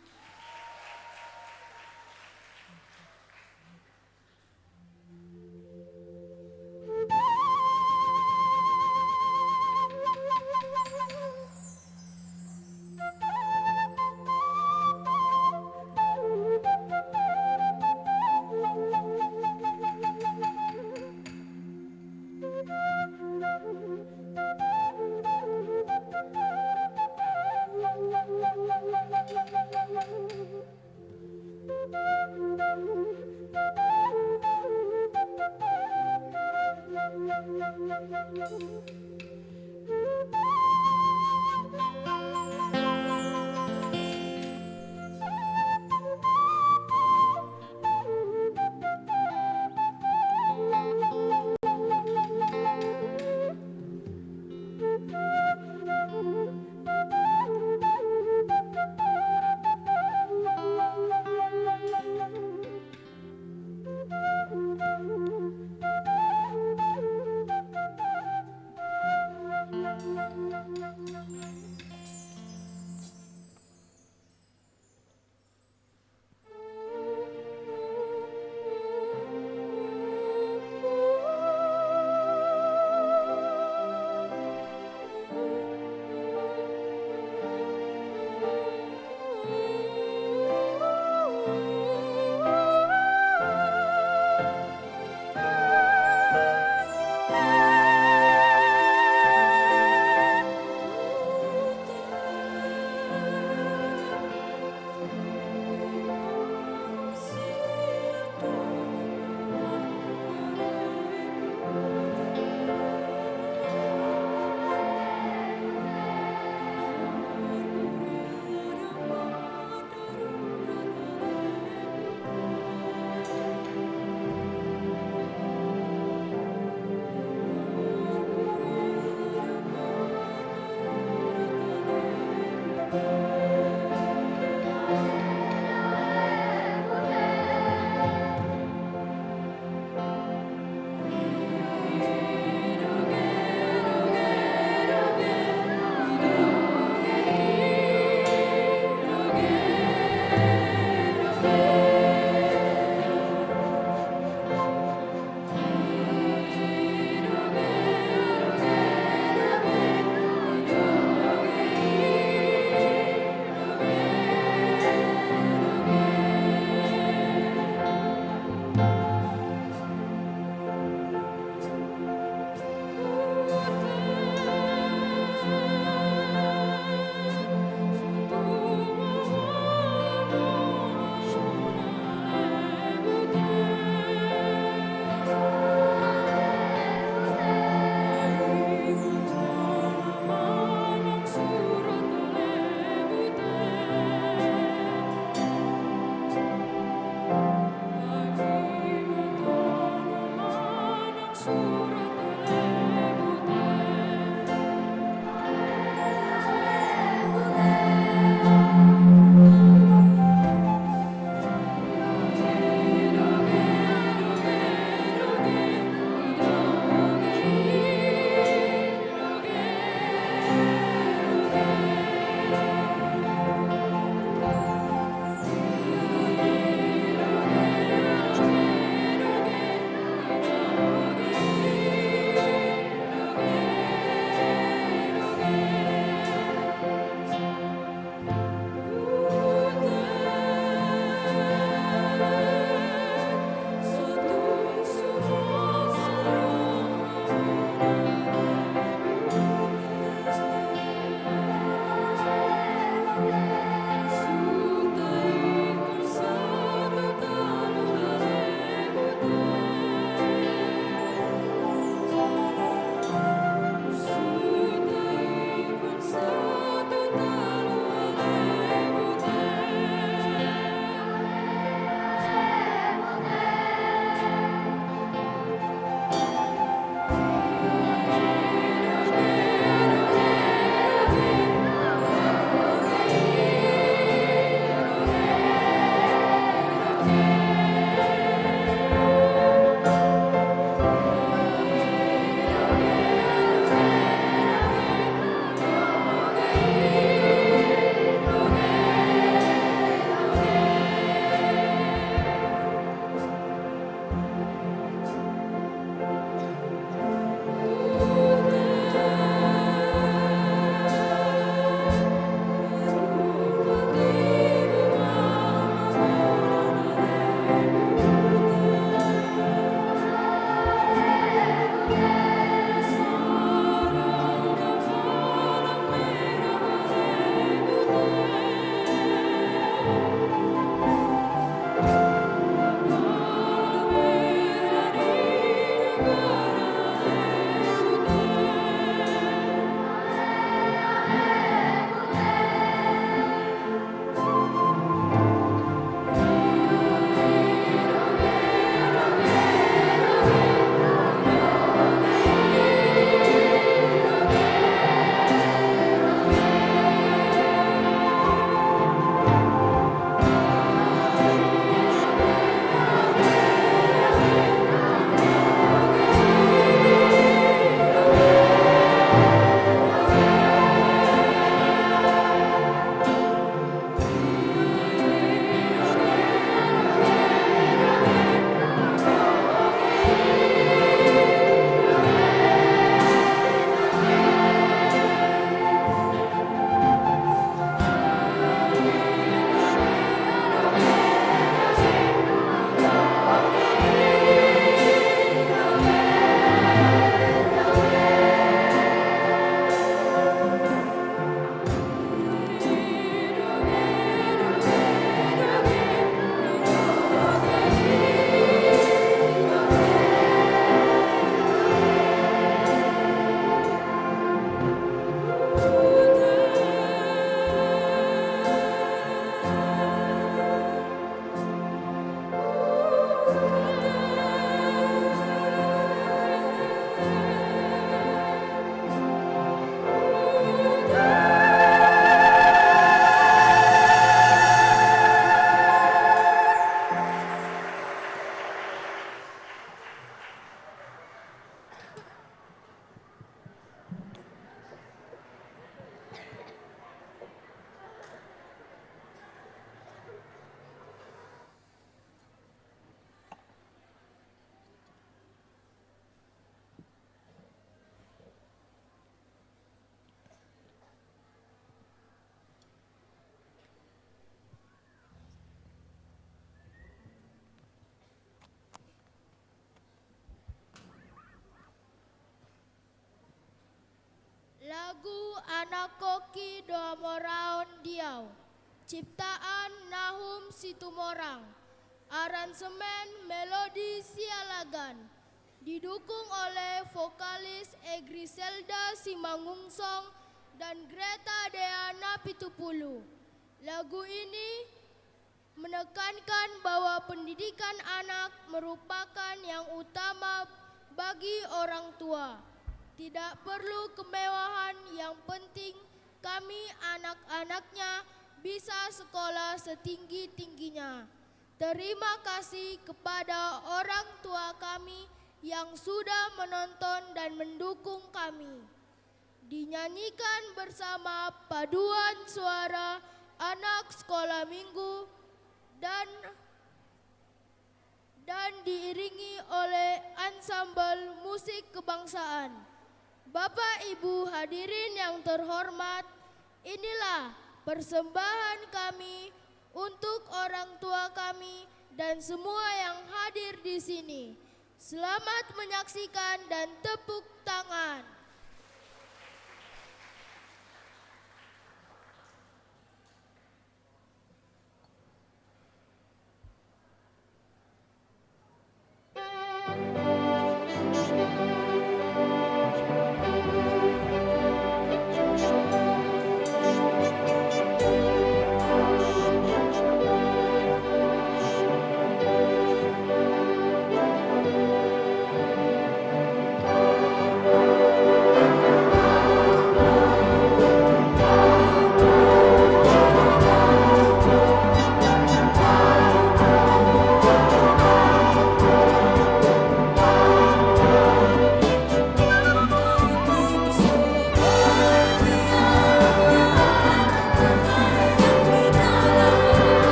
anak koki doamoraon diau. Ciptaan Nahum Situmorang. Aransemen melodi Sialagan. Didukung oleh vokalis Egriselda Simangungsong dan Greta Deana Pitupulu. Lagu ini menekankan bahwa pendidikan anak merupakan yang utama bagi orang tua. Tidak perlu kemewahan, yang penting kami anak-anaknya bisa sekolah setinggi-tingginya. Terima kasih kepada orang tua kami yang sudah menonton dan mendukung kami. Dinyanyikan bersama paduan suara anak sekolah minggu dan diiringi oleh ansambel musik kebangsaan. Bapak Ibu hadirin yang terhormat, inilah persembahan kami untuk orang tua kami dan semua yang hadir di sini. Selamat menyaksikan dan tepuk tangan.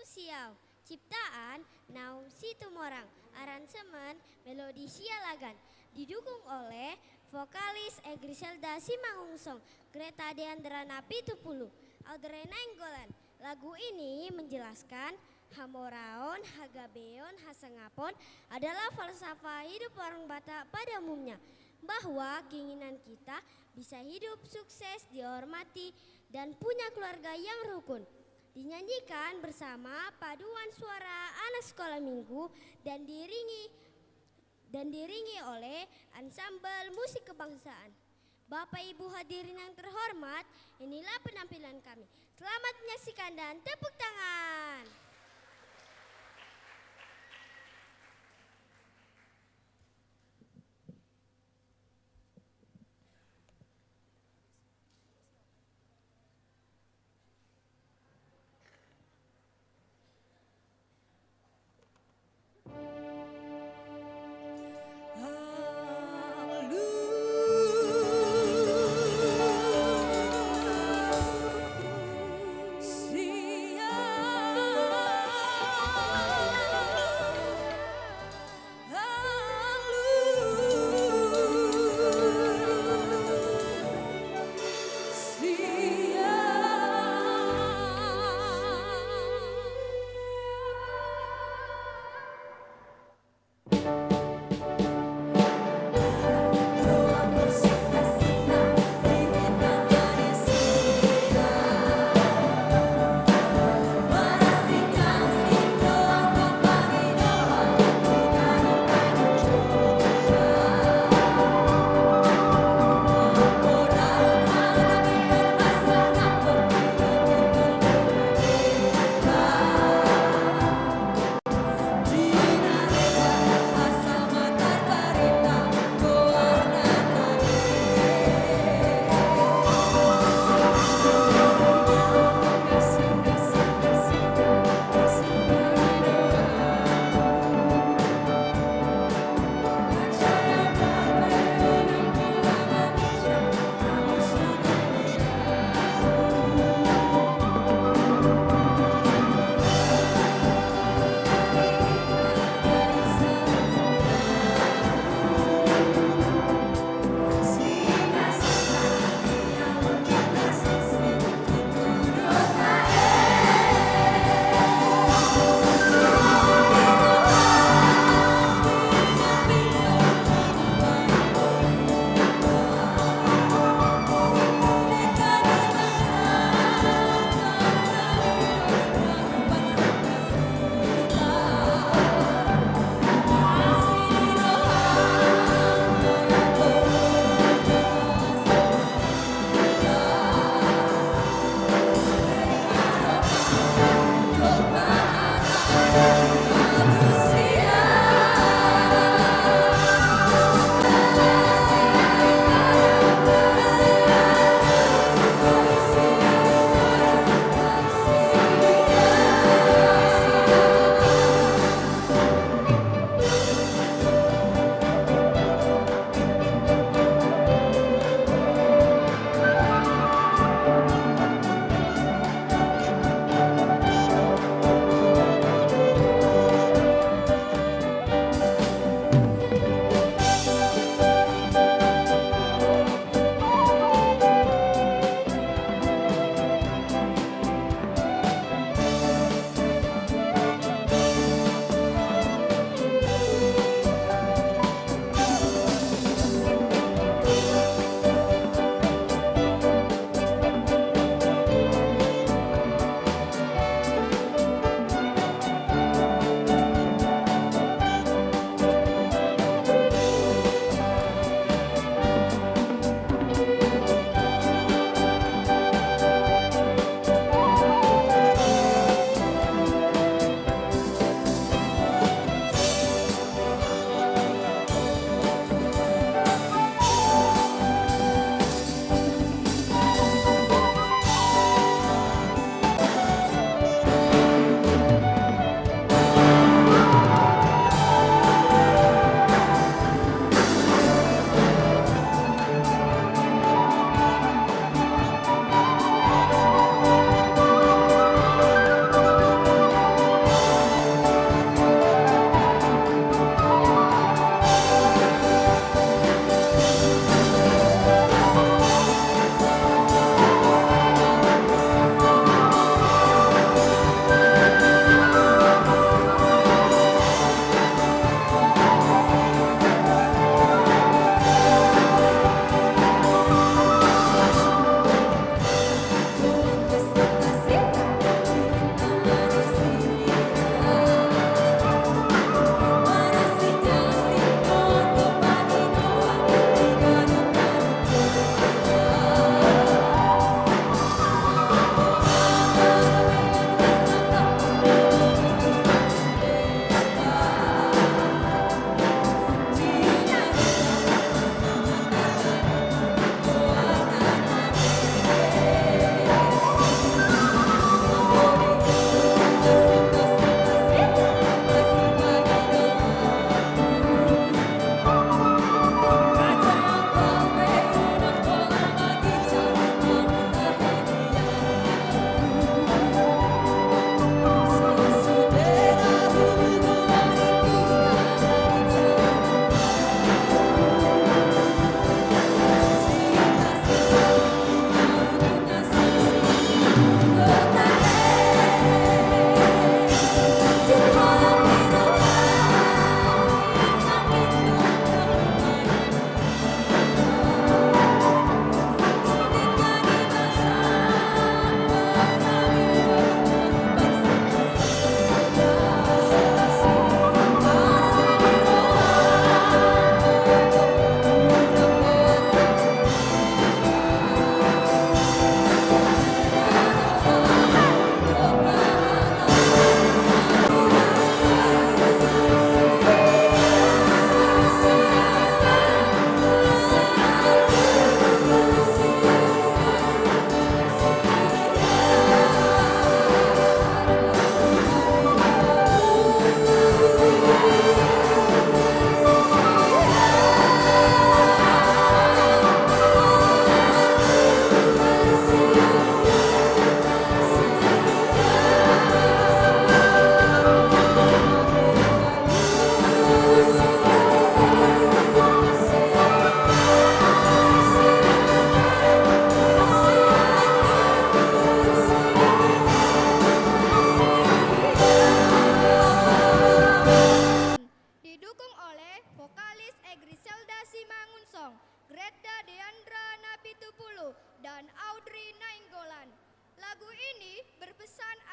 Siau. Ciptaan Naum Situmorang. Aransemen Melodi Sialagan. Didukung oleh vokalis Egriselda Simangungsong, Greta Deandrana Pitupulu, Audrey Nainggolan. Lagu ini menjelaskan Hamoraon, Hagabeon, Hasangapon adalah falsafah hidup orang Batak pada umumnya, bahwa keinginan kita bisa hidup sukses, dihormati, dan punya keluarga yang rukun. Dinyanyikan bersama paduan suara anak sekolah minggu dan diringi oleh ansambel musik kebangsaan. Bapak Ibu hadirin yang terhormat, inilah penampilan kami. Selamat menyaksikan dan tepuk tangan. Siap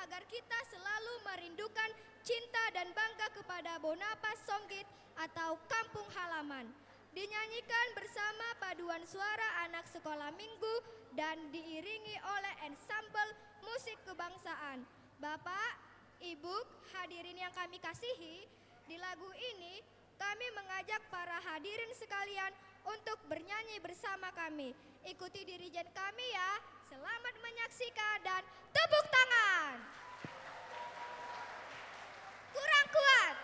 agar kita selalu merindukan cinta dan bangga kepada Bonapas Songgit atau kampung halaman. Dinyanyikan bersama paduan suara anak sekolah minggu dan diiringi oleh ensemble musik kebangsaan. Bapak, Ibu, hadirin yang kami kasihi, di lagu ini kami mengajak para hadirin sekalian untuk bernyanyi bersama kami. Ikuti dirijen kami ya. Selamat menyaksikan dan tepuk tangan. Kurang kuat.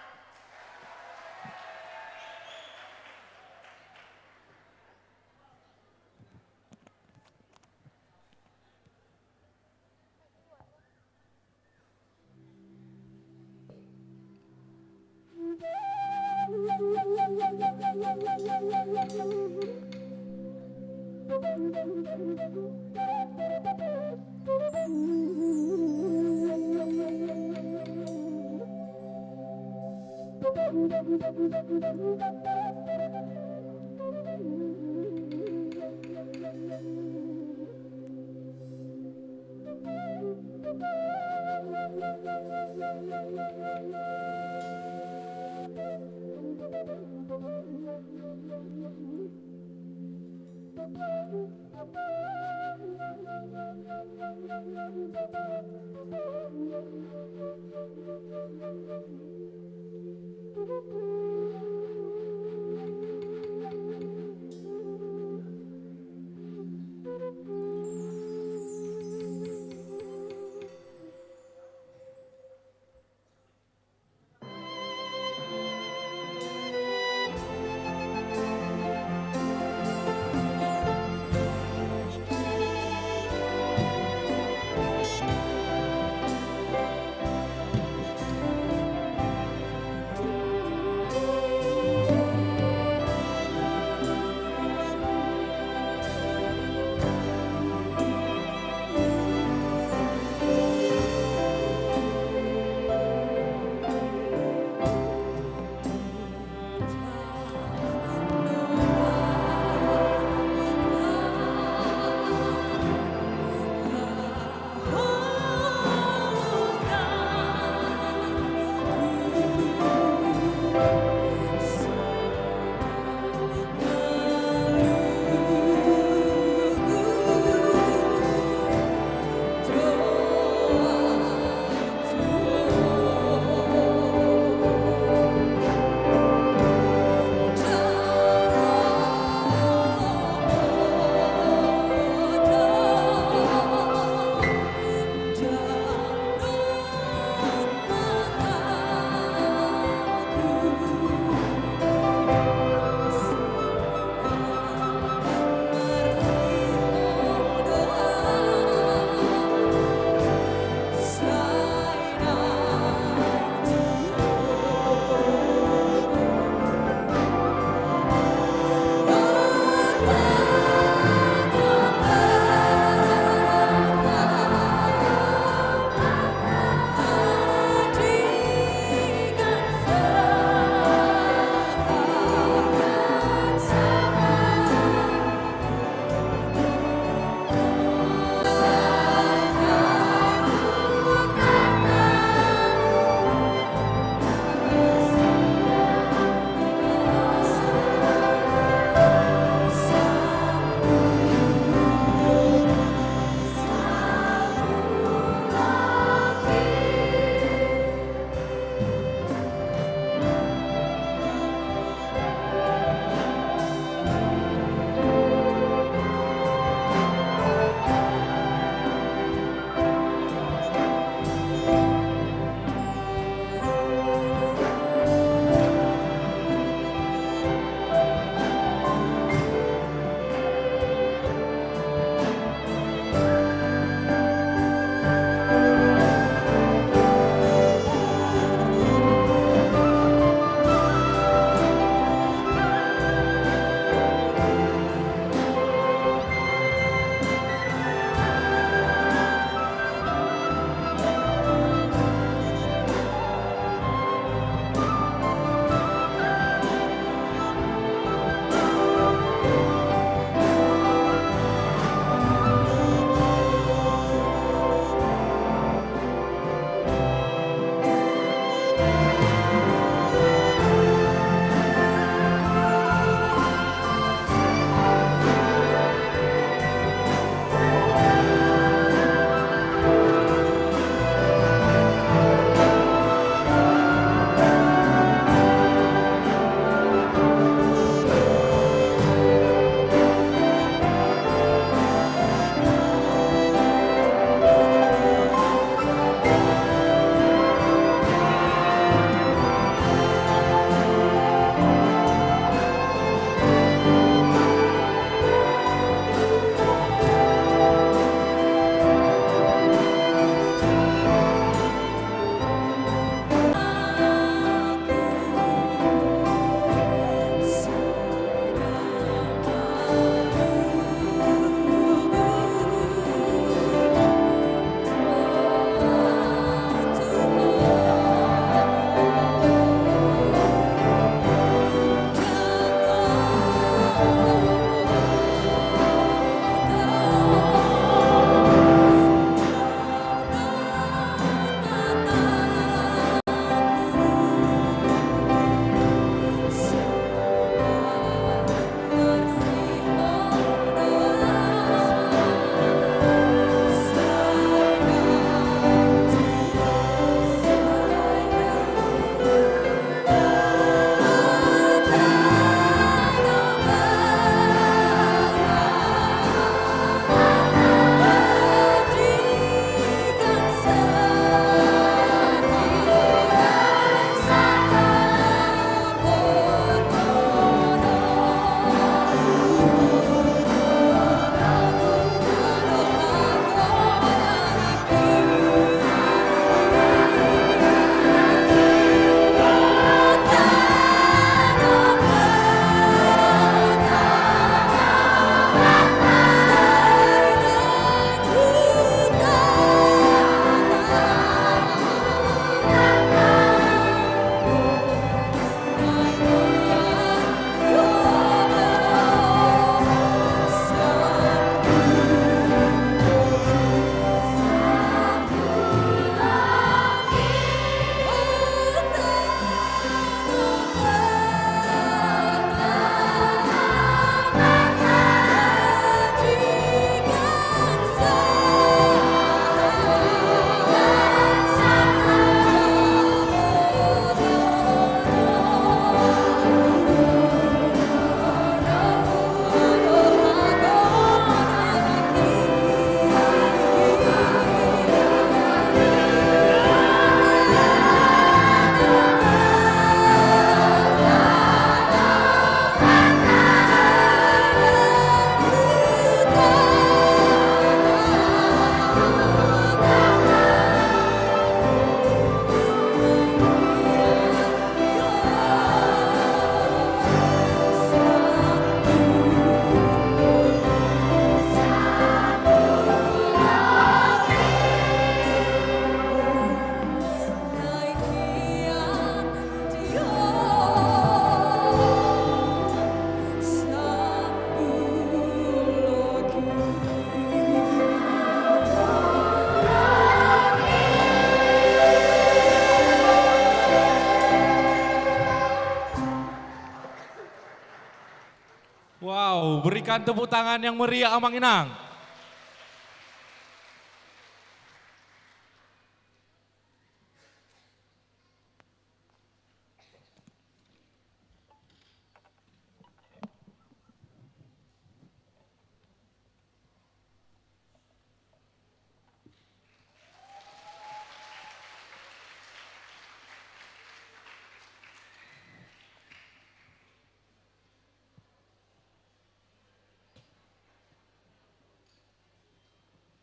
Berikan tepuk tangan yang meriah Amang Inang.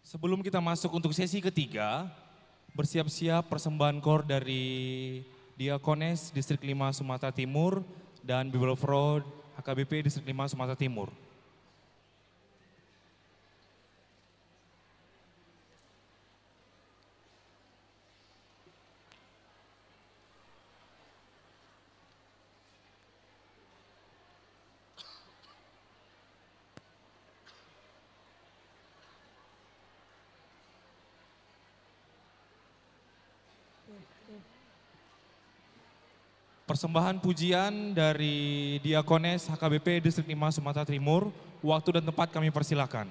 Sebelum kita masuk untuk sesi ketiga, bersiap-siap persembahan kor dari Diakones Distrik 5 Sumatera Timur dan Bible Fraud HKBP Distrik 5 Sumatera Timur. Persembahan pujian dari Diakones HKBP Distrik 5 Sumatera Timur, waktu dan tempat kami persilakan.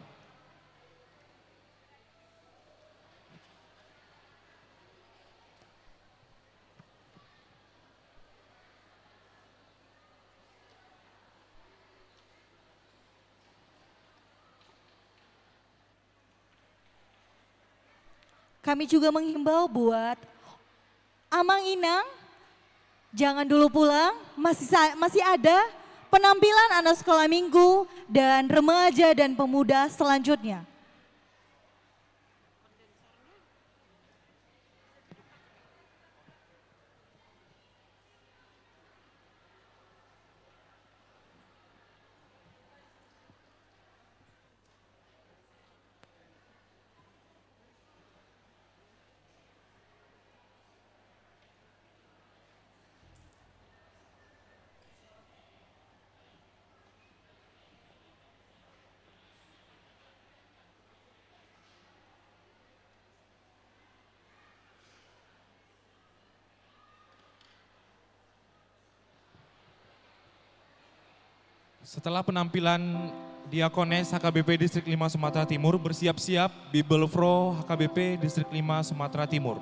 Kami juga menghimbau buat Amang Inang, jangan dulu pulang, masih ada penampilan anak sekolah minggu dan remaja dan pemuda selanjutnya. Setelah penampilan Diakones HKBP Distrik 5 Sumatera Timur, bersiap-siap Bible Pro HKBP Distrik 5 Sumatera Timur.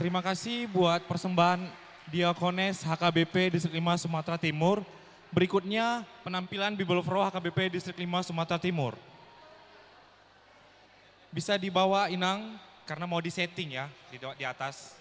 Terima kasih buat persembahan Diakones HKBP Distrik 5 Sumatera Timur. Berikutnya penampilan Bible Pro HKBP Distrik 5 Sumatera Timur. Bisa dibawa Inang karena mau disetting ya di atas.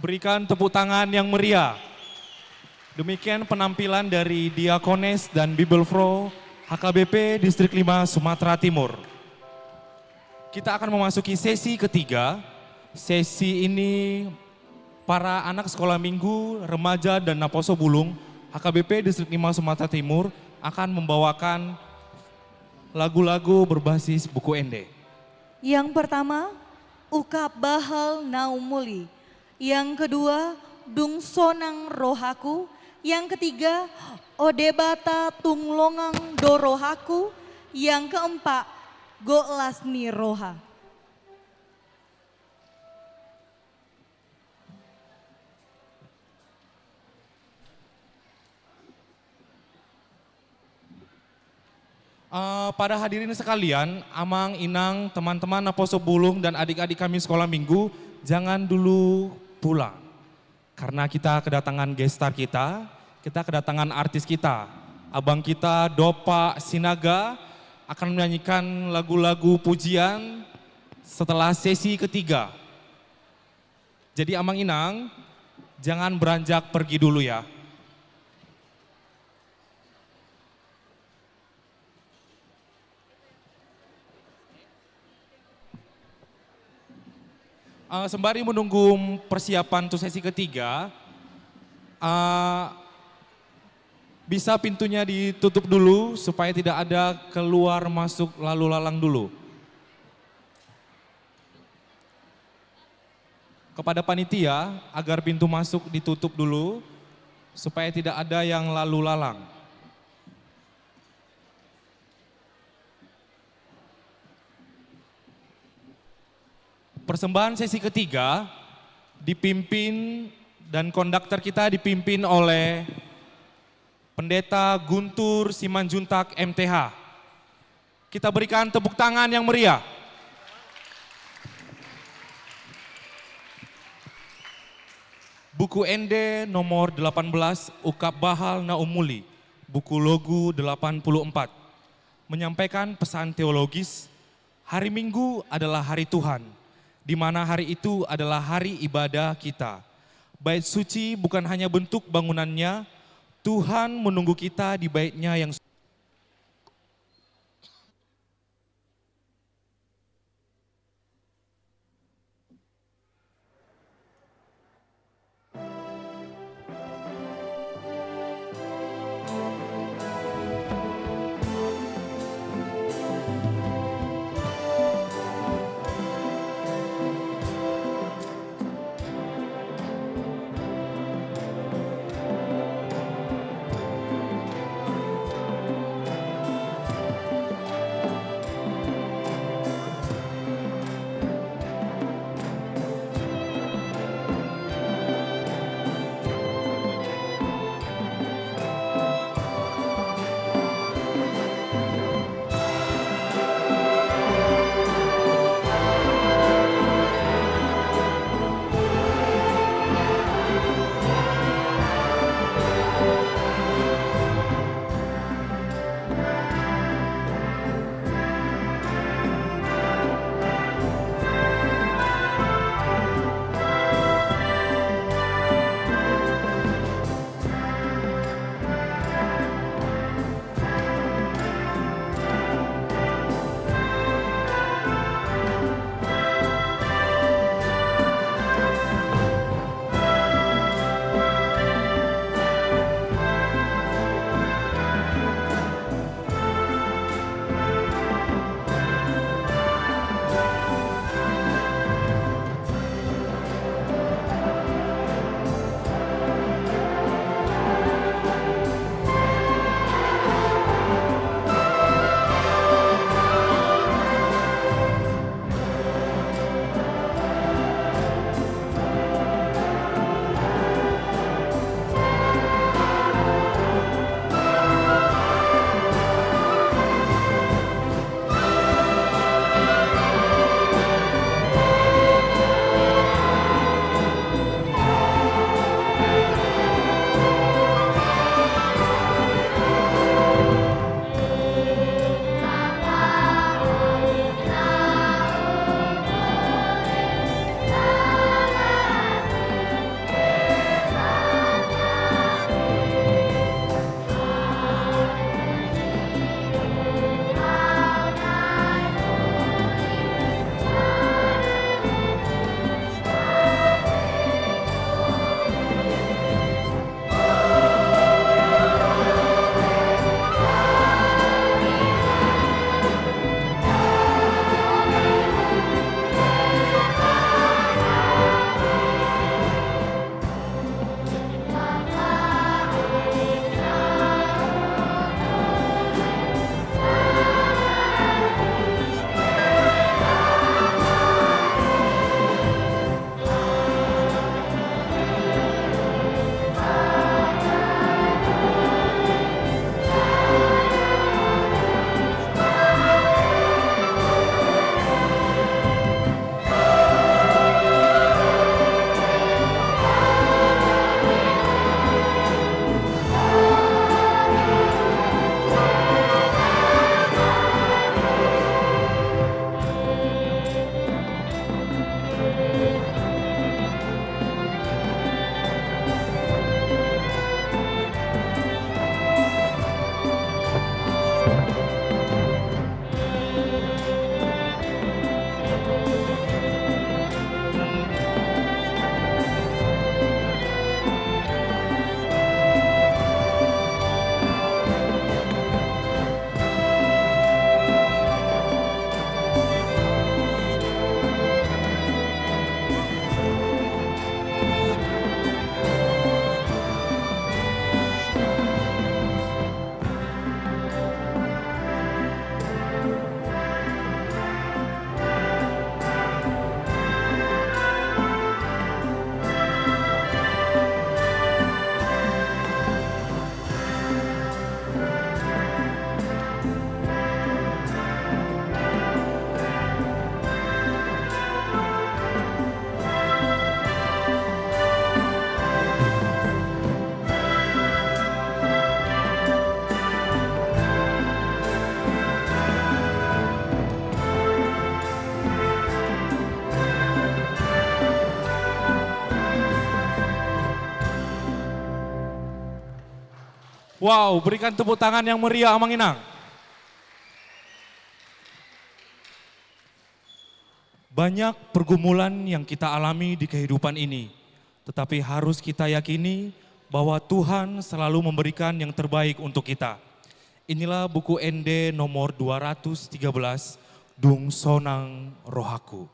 Berikan tepuk tangan yang meriah. Demikian penampilan dari Diakones dan Bibelfro HKBP Distrik 5 Sumatera Timur. Kita akan memasuki sesi ketiga. Sesi ini para anak sekolah minggu, remaja dan Naposo Bulung HKBP Distrik 5 Sumatera Timur akan membawakan lagu-lagu berbasis buku Ende. Yang pertama, Ukap Bahal Naumuli. Yang kedua, Dung Sonang Rohaku. Yang ketiga, Odebata Tunglongang Dorohaku. Yang keempat, Golasni Roha. Pada hadirin sekalian, Amang, Inang, teman-teman Naposo Bulung dan adik-adik kami sekolah minggu, jangan dulu pulang. Karena kita kedatangan gestar kita kedatangan artis kita. Abang kita, Dopa Sinaga, akan menyanyikan lagu-lagu pujian setelah sesi ketiga. Jadi Amang, Inang, jangan beranjak pergi dulu ya. Sembari menunggu persiapan untuk sesi ketiga, bisa pintunya ditutup dulu supaya tidak ada keluar masuk lalu lalang dulu. Kepada panitia agar pintu masuk ditutup dulu supaya tidak ada yang lalu lalang. Persembahan sesi ketiga dipimpin dan konduktor kita dipimpin oleh Pendeta Guntur Simanjuntak MTH. Kita berikan tepuk tangan yang meriah. Buku Ende nomor 18 Ukap Bahal Naumuli, buku logu 84, menyampaikan pesan teologis, hari Minggu adalah hari Tuhan, di mana hari itu adalah hari ibadah kita. Bait suci bukan hanya bentuk bangunannya, Tuhan menunggu kita di baitnya yang Wow, berikan tepuk tangan yang meriah Amang Inang. Banyak pergumulan yang kita alami di kehidupan ini, tetapi harus kita yakini bahwa Tuhan selalu memberikan yang terbaik untuk kita. Inilah buku ND nomor 213, Dung Sonang Rohaku.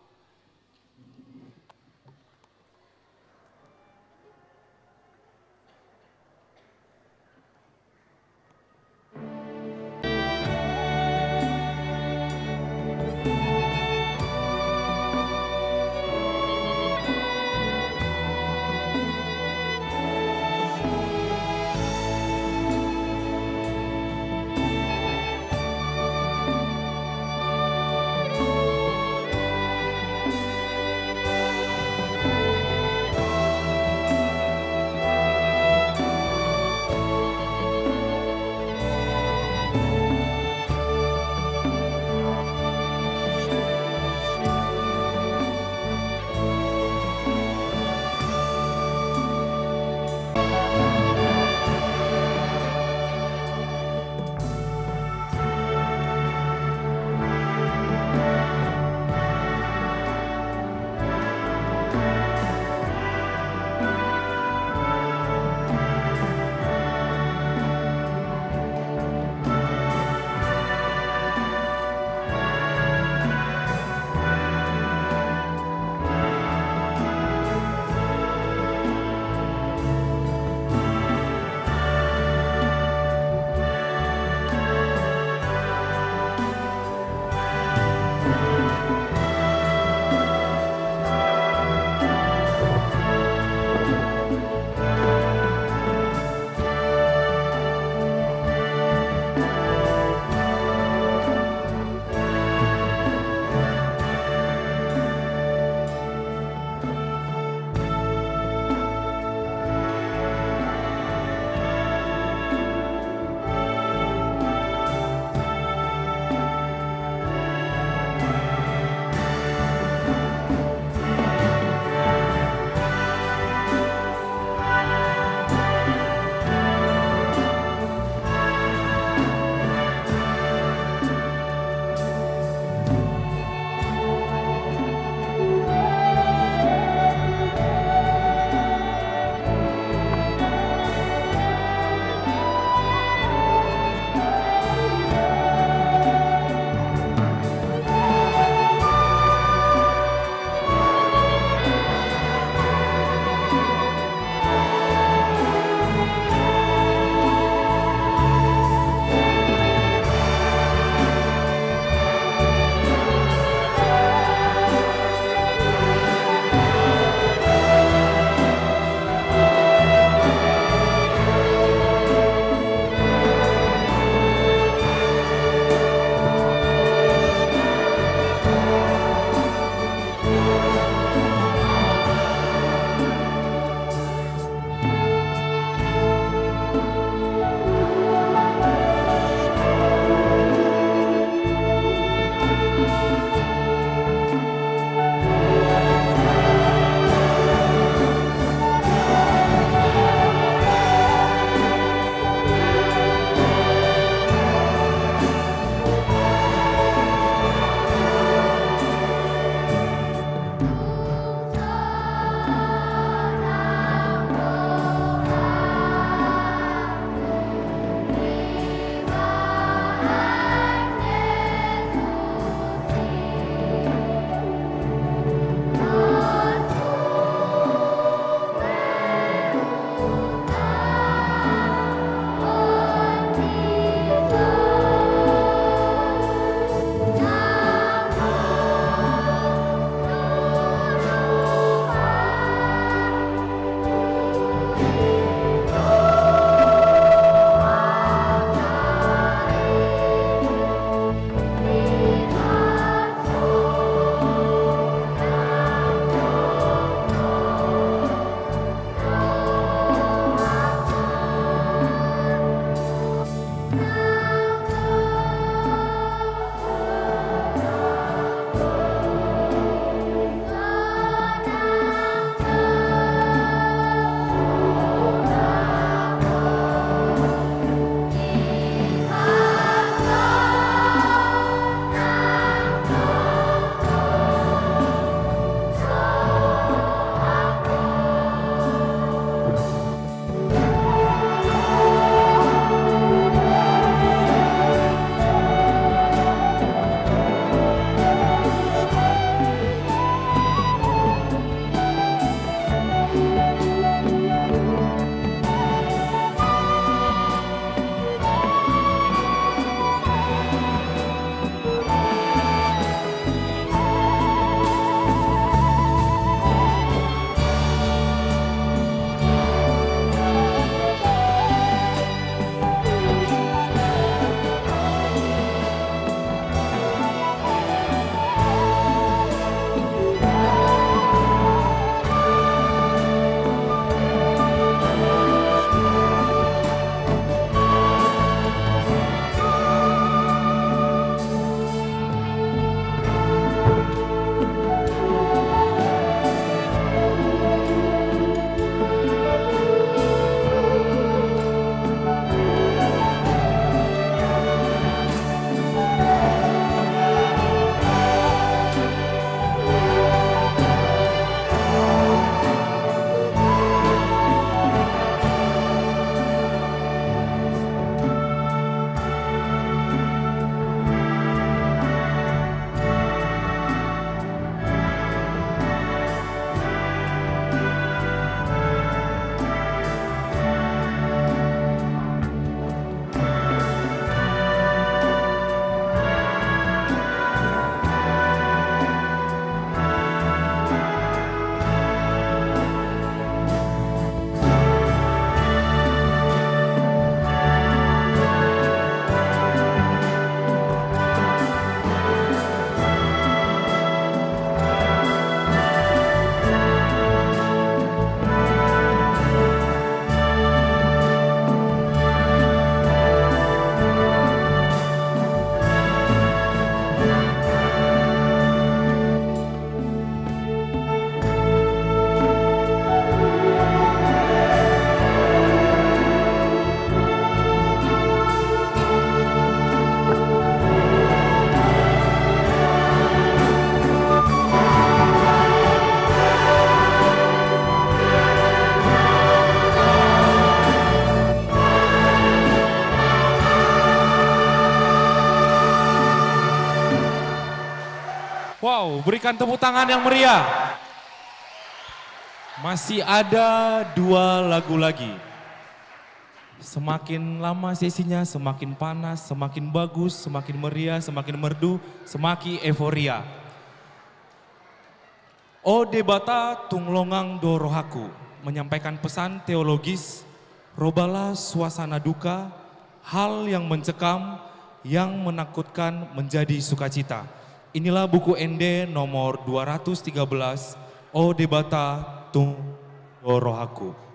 Wow, berikan tepuk tangan yang meriah. Masih ada 2 lagu lagi. Semakin lama sesinya, semakin panas, semakin bagus, semakin meriah, semakin merdu, semakin euforia. O Debata Tunglongang Dorohaku menyampaikan pesan teologis, robalah suasana duka, hal yang mencekam, yang menakutkan menjadi sukacita. Inilah buku ND nomor 213, O Debata Tunglongang Dorohaku.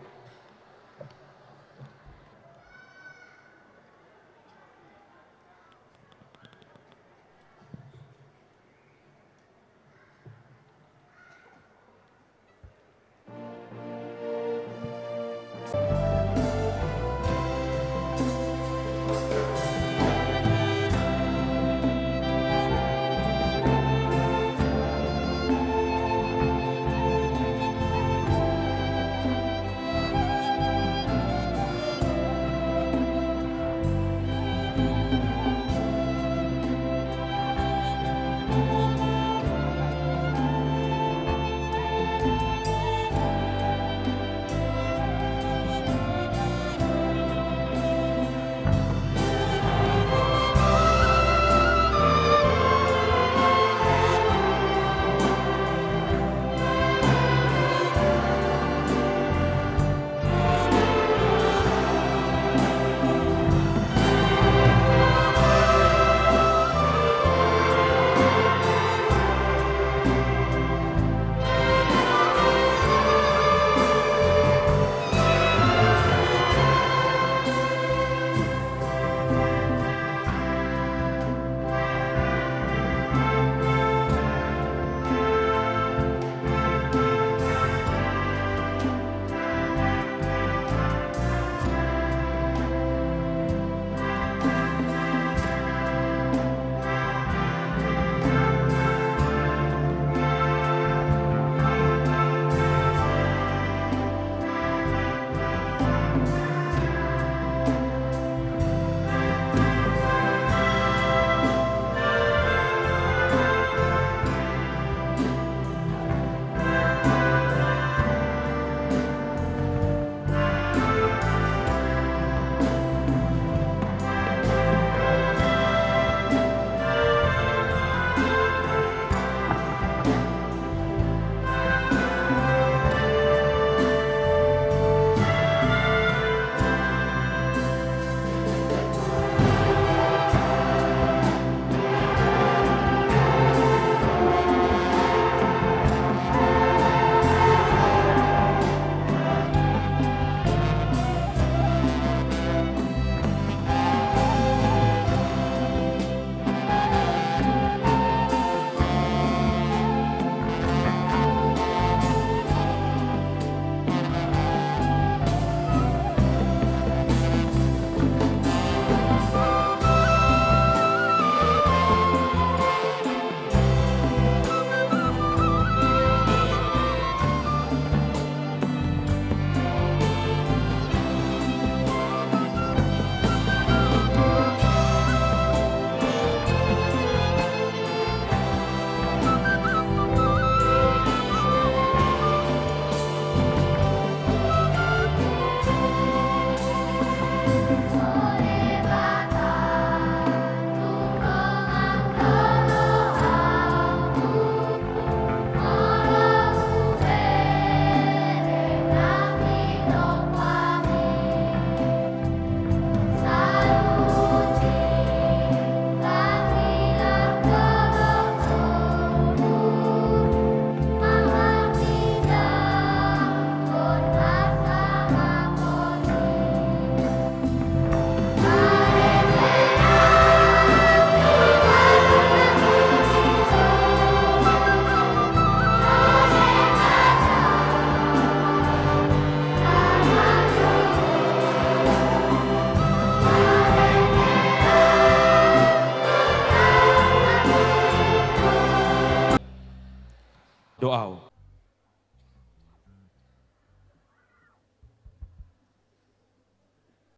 Doa.